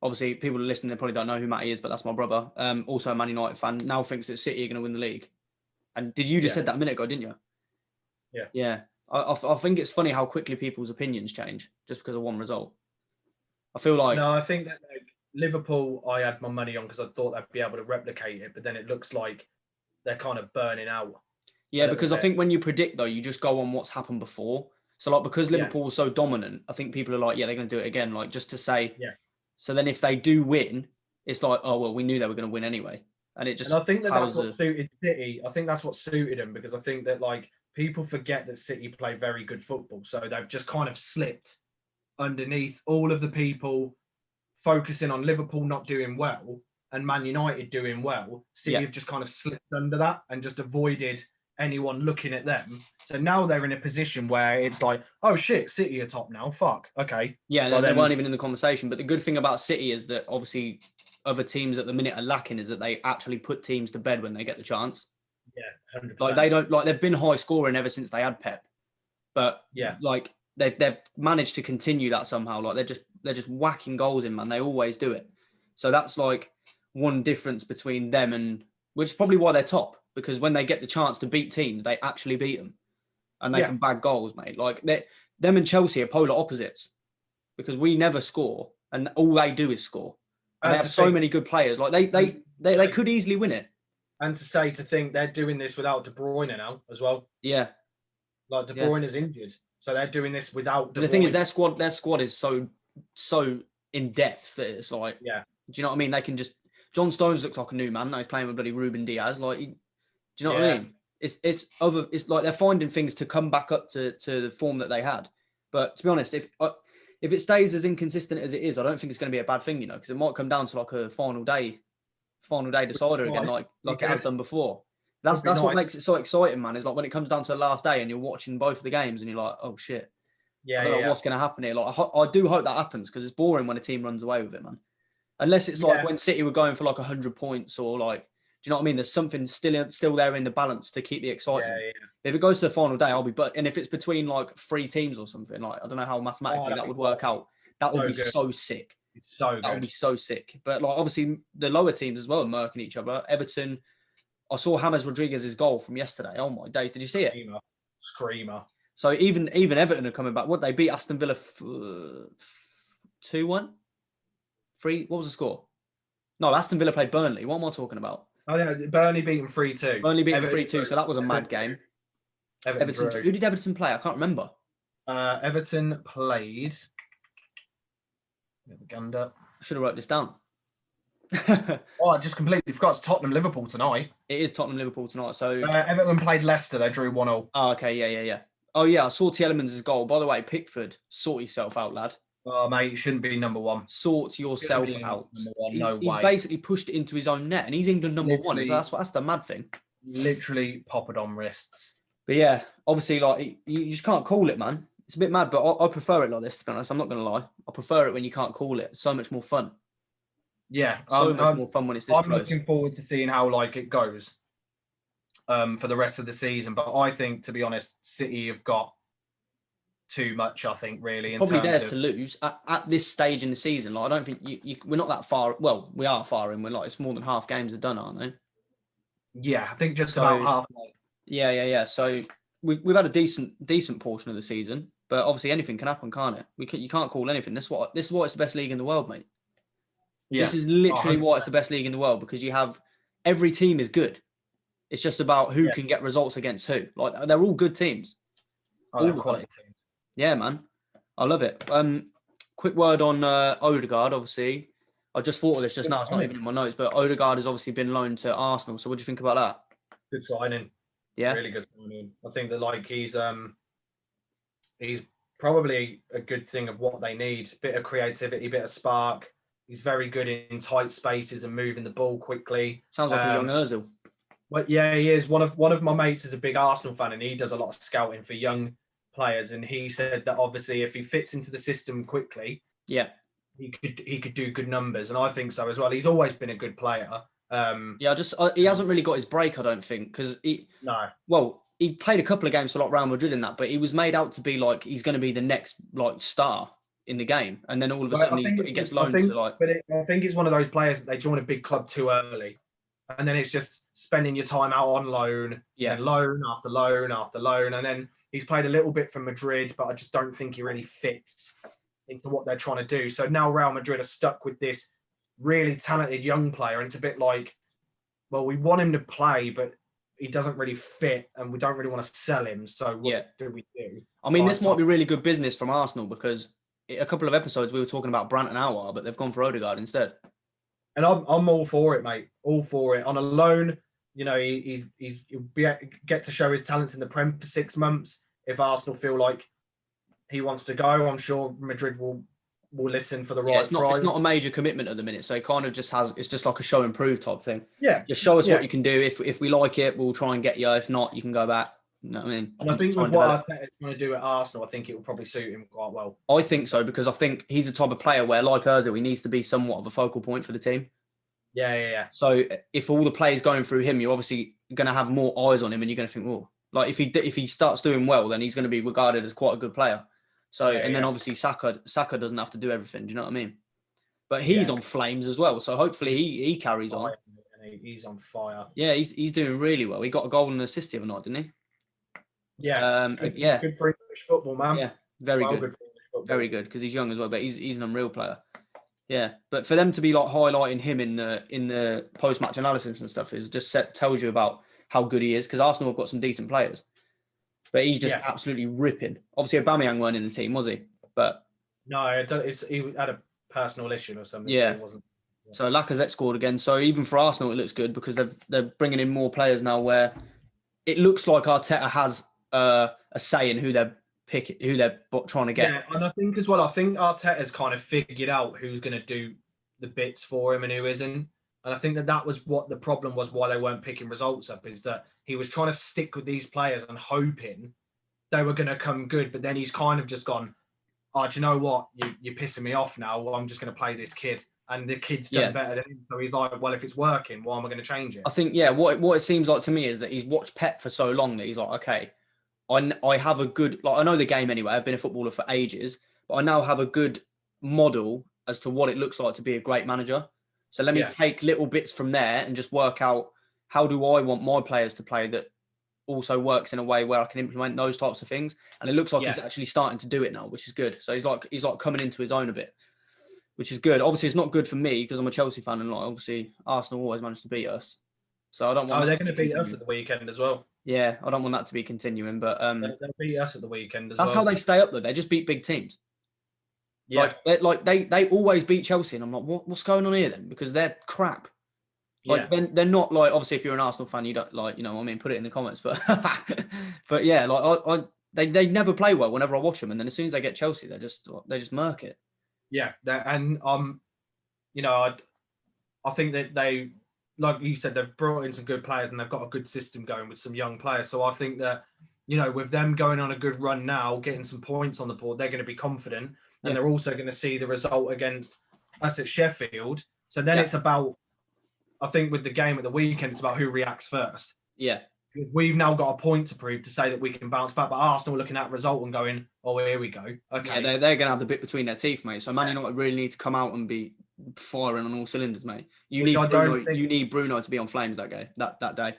Obviously, people listening, they probably don't know who Matty is, but that's my brother. Also a Man United fan. Now thinks that City are going to win the league. And you just said that a minute ago, didn't you? Yeah. Yeah. I think it's funny how quickly people's opinions change just because of one result. I feel like... No, I think that, like, Liverpool, I had my money on because I thought they'd be able to replicate it, but then it looks like they're kind of burning out. Yeah, because I think when you predict, though, you just go on what's happened before. So, like, because Liverpool was so dominant, I think people are like, yeah, they're going to do it again, like, just to say... Yeah. So then if they do win, it's like, oh, well, we knew they were going to win anyway. And it just... And I think that's what suited City. I think that's what suited them, because I think that, like, people forget that City play very good football. So they've just kind of slipped underneath all of the people focusing on Liverpool not doing well and Man United doing well. City have just kind of slipped under that and just avoided anyone looking at them. So now they're in a position where it's like, oh shit, City are top now. Fuck. Okay. Yeah, no, they weren't even in the conversation. But the good thing about City is that obviously other teams at the minute are lacking is that they actually put teams to bed when they get the chance. Yeah, 100%. Like they don't, like, they've been high scoring ever since they had Pep. But yeah, like they've managed to continue that somehow. Like they're just whacking goals in, man. They always do it. So that's like one difference between them and, which is probably why they're top, because when they get the chance to beat teams, they actually beat them, and they can bag goals, mate. Like them and Chelsea are polar opposites, because we never score, and all they do is score. And they have so many good players. Like they could easily win it. And to think they're doing this without De Bruyne now as well. Yeah. Like De Bruyne is injured. So they're doing this without. But the thing is, their squad is so in depth that it's like, yeah. Do you know what I mean? They can just. John Stones looks like a new man. Now he's playing with bloody Ruben Diaz. Like, do you know what I mean? It's like they're finding things to come back up to the form that they had. But to be honest, if it stays as inconsistent as it is, I don't think it's going to be a bad thing, because it might come down to like a final day decider again, like it has done before. That's what makes it so exciting, man. Is like when it comes down to the last day and you're watching both of the games and you're like, oh shit, I don't know what's going to happen here. Like I do hope that happens because it's boring when a team runs away with it, man. Unless it's like when City were going for like 100 points or like, do you know what I mean? There's something still there in the balance to keep the excitement. If it goes to the final day, and if it's between like 3 teams or something, like I don't know how mathematically that would work out. That would be so sick. That would be so sick. But like obviously the lower teams as well are murking each other. Everton, I saw James Rodriguez's goal from yesterday. Oh my days, did you see it? Screamer. So even Everton are coming back. What, they beat Aston Villa 2-1? 3? What was the score? No, Aston Villa played Burnley. What am I talking about? Oh yeah, Burnley beat them 3-2. Burnley beat them 3-2. So that was a mad game. Everton. Who did Everton play? I can't remember. Everton played. I should have wrote this down. I just completely forgot. It's Tottenham-Liverpool tonight. It is Tottenham-Liverpool tonight. So Everton played Leicester. They drew 1-0. Oh, okay. Yeah. Oh, yeah. I saw Tielemans' goal. By the way, Pickford, sort yourself out, lad. Oh, mate, you shouldn't be number 1. Sort yourself out. No way. He basically pushed it into his own net, and he's England number 1. So that's the mad thing. Literally pop it on wrists. But yeah, obviously, like you just can't call it, man. It's a bit mad, but I prefer it like this, to be honest. I'm not going to lie. I prefer it when you can't call it. It's so much more fun. Yeah. So much more fun when it's this close. I'm looking forward to seeing how it goes for the rest of the season. But I think, to be honest, City have got too much, I think, really. It's probably theirs to lose at this stage in the season. Like, I don't think we're not that far. Well, we are far in. We're like, it's more than half games are done, aren't they? Yeah, I think just about half. Yeah. So we've had a decent portion of the season, but obviously anything can happen, can't it? You can't call anything. This is why it's the best league in the world, mate. Yeah. This is literally why it's the best league in the world, because you have every team is good. It's just about who can get results against who. Like, they're all good teams. All quality teams. Yeah, man. I love it. Quick word on Odegaard, obviously. I just thought of this just now. It's not even in my notes, but Odegaard has obviously been loaned to Arsenal. So what do you think about that? Good signing. Yeah. Really good signing. I think that he's probably a good thing of what they need. Bit of creativity, bit of spark. He's very good in tight spaces and moving the ball quickly. Sounds like a young Ozil. Well, yeah, he is. One of my mates is a big Arsenal fan, and he does a lot of scouting for young players. And he said that obviously if he fits into the system quickly, he could do good numbers. And I think so as well. He's always been a good player. He hasn't really got his break, I don't think, because he played a couple of games for like Real Madrid in that, but he was made out to be like he's going to be the next like star in the game, and then all of a sudden he gets loaned to like. But I think it's one of those players that they join a big club too early, and then it's just spending your time out on loan, and loan after loan after loan, and then he's played a little bit for Madrid, but I just don't think he really fits into what they're trying to do. So now Real Madrid are stuck with this really talented young player, and it's a bit like, well, we want him to play, but he doesn't really fit, and we don't really want to sell him. So what do we do? I mean, this might be really good business from Arsenal, because a couple of episodes we were talking about Brandt and Aouar, but they've gone for Odegaard instead. And I'm all for it, mate. All for it. On a loan, he'll get to show his talents in the Prem for 6 months. If Arsenal feel like he wants to go, I'm sure Madrid will listen for the right price. It's not a major commitment at the minute, so it kind of just it's just like a show and prove type thing. Yeah. Just show us what you can do. If we like it, we'll try and get you. If not, you can go back. You know what I mean? And I think with what Arteta's trying to do at Arsenal, I think it will probably suit him quite well. I think so, because I think he's the type of player where, like Ozil, he needs to be somewhat of a focal point for the team. Yeah. So if all the players going through him, you're obviously going to have more eyes on him, and you're going to think, well, like if he starts doing well, then he's going to be regarded as quite a good player. So then obviously Saka doesn't have to do everything. Do you know what I mean? But he's on flames as well. So hopefully he carries on. He's on fire. Yeah, he's doing really well. He got a goal and an assist the other night, didn't he? Yeah. Good for English football, man. Yeah, very good. Very good, because he's young as well. But he's an unreal player. Yeah, but for them to be like highlighting him in the post match analysis and stuff is just tells you about how good he is, because Arsenal have got some decent players. but he's just absolutely ripping. Obviously, Aubameyang weren't in the team, was he? But no, he had a personal issue or something. Yeah. So he wasn't. Yeah. So Lacazette scored again. So even for Arsenal, it looks good because they're bringing in more players now. Where it looks like Arteta has a say in who they're picking, who they're trying to get. Yeah, and I think as well, I think Arteta's kind of figured out who's going to do the bits for him and who isn't. And I think that was what the problem was, why they weren't picking results up, is that he was trying to stick with these players and hoping they were going to come good. But then he's kind of just gone, oh, do you know what? You're pissing me off now. Well, I'm just going to play this kid. And the kid's done better than him. So he's like, well, if it's working, why am I going to change it? I think, what it seems like to me is that he's watched Pep for so long that he's like, okay, I have a good, like, I know the game anyway. I've been a footballer for ages, but I now have a good model as to what it looks like to be a great manager. So let me take little bits from there and just work out how do I want my players to play that also works in a way where I can implement those types of things. And it looks like he's actually starting to do it now, which is good. So he's like coming into his own a bit, which is good. Obviously, it's not good for me because I'm a Chelsea fan and like obviously Arsenal always managed to beat us. So I don't want. Oh, they're going to beat us at the weekend as well. Yeah, I don't want that to be continuing, but they'll beat us at the weekend as well. That's how they stay up though. They just beat big teams. Yeah, they always beat Chelsea, and I'm like, what's going on here then? Because they're crap. Like they're not like, obviously if you're an Arsenal fan, you don't like, what I mean, put it in the comments, but but yeah, like they never play well whenever I watch them, and then as soon as they get Chelsea, they just murk it. Yeah, and I think that they, like you said, they've brought in some good players and they've got a good system going with some young players. So I think that with them going on a good run now, getting some points on the board, they're going to be confident, and they're also going to see the result against us at Sheffield. So then it's about, I think with the game at the weekend, it's about who reacts first. Yeah. Because we've now got a point to prove to say that we can bounce back. But Arsenal looking at the result and going, oh, here we go. Okay. Yeah, they're going to have the bit between their teeth, mate. So Man United really need to come out and be firing on all cylinders, mate. You need Bruno to be on flames that day.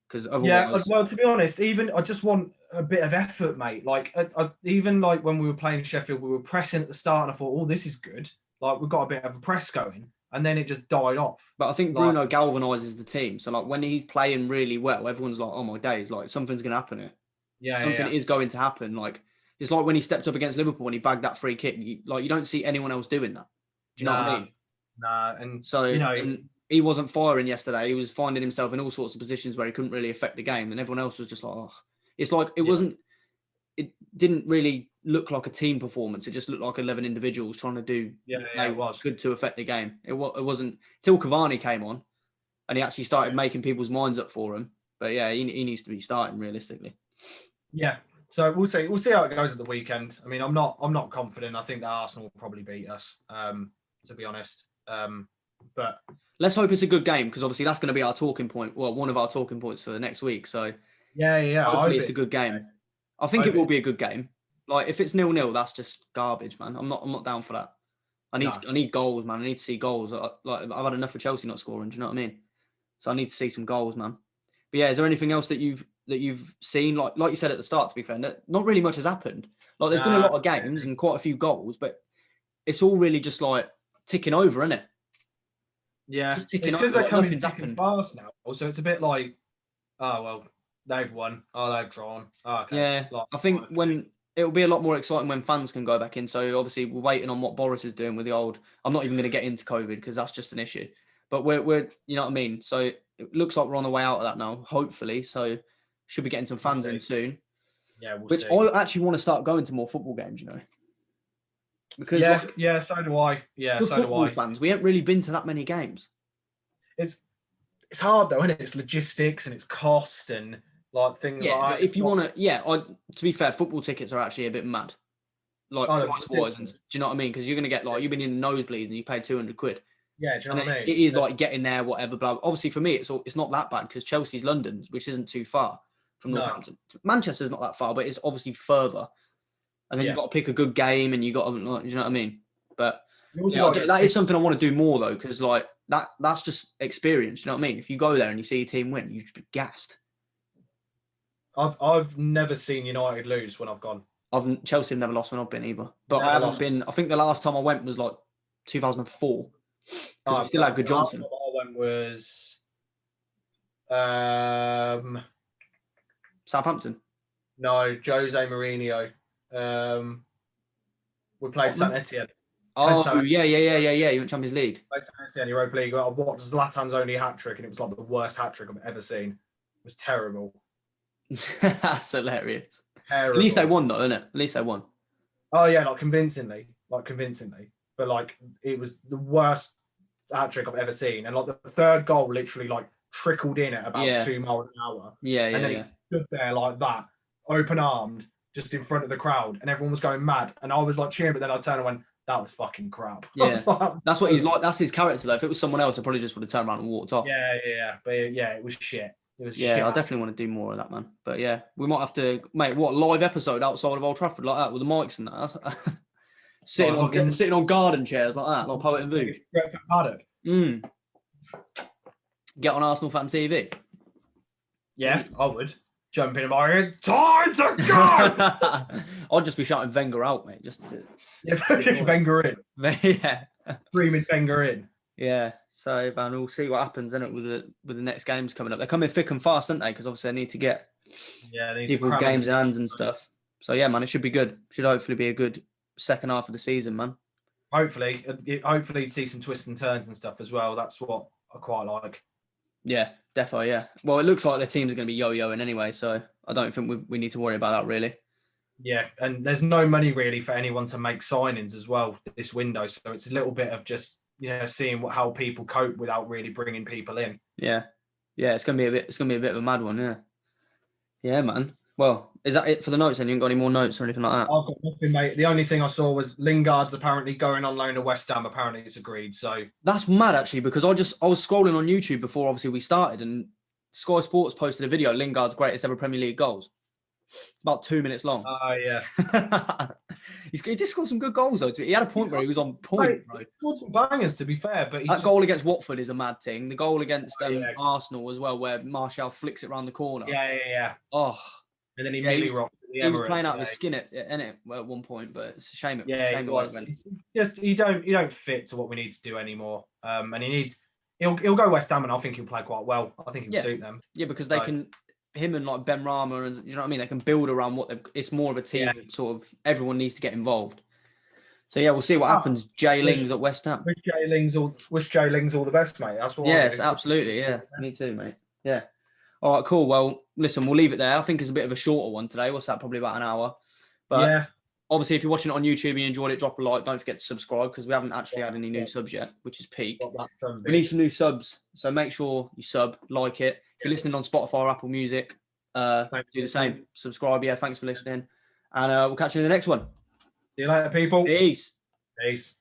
Because otherwise... well, to be honest, even I just want a bit of effort, mate. Like, even like when we were playing Sheffield, we were pressing at the start and I thought, oh, this is good. Like, we've got a bit of a press going. And then it just died off. But I think Bruno galvanises the team. So, like, when he's playing really well, everyone's like, oh, my days, like, something's going to happen here. Yeah, something is going to happen. Like, it's like when he stepped up against Liverpool and he bagged that free kick. You don't see anyone else doing that. Do you know what I mean? Nah, and so and he wasn't firing yesterday. He was finding himself in all sorts of positions where he couldn't really affect the game, and everyone else was just like, oh. It's like it wasn't. It didn't really look like a team performance. It just looked like 11 individuals trying to do. It was good to affect the game. It wasn't till Cavani came on, and he actually started making people's minds up for him. But yeah, he needs to be starting realistically. Yeah. So we'll see. We'll see how it goes at the weekend. I mean, I'm not confident. I think that Arsenal will probably beat us. To be honest. But let's hope it's a good game because obviously that's going to be our talking point. Well, one of our talking points for the next week. So yeah. Hopefully it's a good game. I think it will be a good game. Like if it's 0-0, that's just garbage, man. I'm not down for that. I need goals, man. I need to see goals. Like I've had enough of Chelsea not scoring. Do you know what I mean? So I need to see some goals, man. But yeah, is there anything else that you've seen? Like you said at the start, to be fair, not really much has happened. Like there's been a lot of games and quite a few goals, but it's all really just like ticking over, isn't it? Yeah, it's because they're coming fast now. So it's a bit like, oh well, they've won. Oh, they've drawn. Oh, okay. Yeah, I think when it'll be a lot more exciting when fans can go back in. So obviously we're waiting on what Boris is doing with the old. I'm not even going to get into COVID because that's just an issue. But we're you know what I mean. So it looks like we're on the way out of that now. Hopefully, so should be getting some fans in soon. Yeah, we'll see. I actually want to start going to more football games. Because so do I. Yeah, so do I. Fans, we haven't really been to that many games. It's hard though, isn't it? It's logistics and it's cost and like things like that. If you want to, to be fair, football tickets are actually a bit mad. Like price wise, do you know what I mean? Because you're gonna get like you've been in the nosebleeds and you paid 200 quid. Yeah, do you know what I mean? It is like getting there, whatever. Blah. Obviously, for me, it's not that bad because Chelsea's London, which isn't too far from Northampton. Manchester's not that far, but it's obviously further. And then you've got to pick a good game, and you got to, like, you know what I mean? But that is something I want to do more though, because like that's just experience. You know what I mean? If you go there and you see a team win, you just be gassed. I've never seen United lose when I've gone. Chelsea have never lost when I've been either. But I haven't been. I think the last time I went was like 2004. Because we still had Good Johnson. The last time I went was Southampton. No, Jose Mourinho. We played Saint Etienne. Oh, yeah. You went Champions League. Played Saint Etienne Europa League. I watched Zlatan's only hat trick, and it was like the worst hat trick I've ever seen. It was terrible. That's hilarious. Terrible. At least they won, though, isn't it? At least they won. Oh yeah, convincingly. But it was the worst hat trick I've ever seen. And the third goal literally trickled in at about 2 miles an hour. And then he stood there like that, open armed, just in front of the crowd, and everyone was going mad. And I was cheering, but then I turned and went, "That was fucking crap." Yeah, that's what he's like. That's his character, though. If it was someone else, I probably just would have turned around and walked off. Yeah. But it was shit. It was shit. I definitely want to do more of that, man. But yeah, we might have to, mate. What live episode outside of Old Trafford like that with the mics and that? sitting on garden chairs like that, like Poet and Vooch. Get on Arsenal Fan TV. Yeah, I would. Jump in my head. Time to go! I'd just be shouting Wenger out, mate. Just to... Wenger in. Yeah. Screaming Wenger in. Yeah. So, man, we'll see what happens, innit, with the next games coming up. They're coming thick and fast, aren't they? Because obviously they need to get people games in hands and stuff. So, yeah, man, it should be good. Should hopefully be a good second half of the season, man. Hopefully see some twists and turns and stuff as well. That's what I quite like. Yeah, definitely, yeah. Well, it looks like the teams are going to be yo-yoing anyway, so I don't think we need to worry about that, really. Yeah, and there's no money, really, for anyone to make signings as well this window. So it's a little bit of just, seeing how people cope without really bringing people in. Yeah. It's gonna be a bit of a mad one. Yeah, man. Well, is that it for the notes? And you haven't got any more notes or anything like that? I've got nothing, mate. The only thing I saw was Lingard's apparently going on loan to West Ham. Apparently, it's agreed. So that's mad, actually, because I was scrolling on YouTube before obviously we started, and Sky Sports posted a video, Lingard's greatest ever Premier League goals. It's about 2 minutes long. Oh, yeah. He did score some good goals, though. He had a point where he was on point, bro. He scored some bangers, to be fair. But that goal against Watford is a mad thing. The goal against Arsenal as well, where Martial flicks it around the corner. Yeah. Oh. And then he nearly rocked the Emirates. He was playing out of his skin at one point, but it's a shame. It was. Just you don't fit to what we need to do anymore. And he'll go West Ham, and I think he'll play quite well. I think he'll suit them. Yeah, because they can. Him and Ben Rama, and you know what I mean. They can build around it's more of a team. Sort of everyone needs to get involved. So yeah, we'll see what happens. Jay Lings at West Ham. Wish Jay Lings all the best, mate. That's what. Yes, absolutely. Yeah, me too, mate. Yeah. All right, cool. Well, listen, we'll leave it there. I think it's a bit of a shorter one today. What's that? Probably about an hour. But obviously, if you're watching it on YouTube and you enjoyed it, drop a like. Don't forget to subscribe because we haven't actually had any new subs yet, which is peak. We need some new subs, so make sure you sub, like it. If you're listening on Spotify or Apple Music, do the same. Subscribe. Yeah, thanks for listening. And we'll catch you in the next one. See you later, people. Peace. Peace.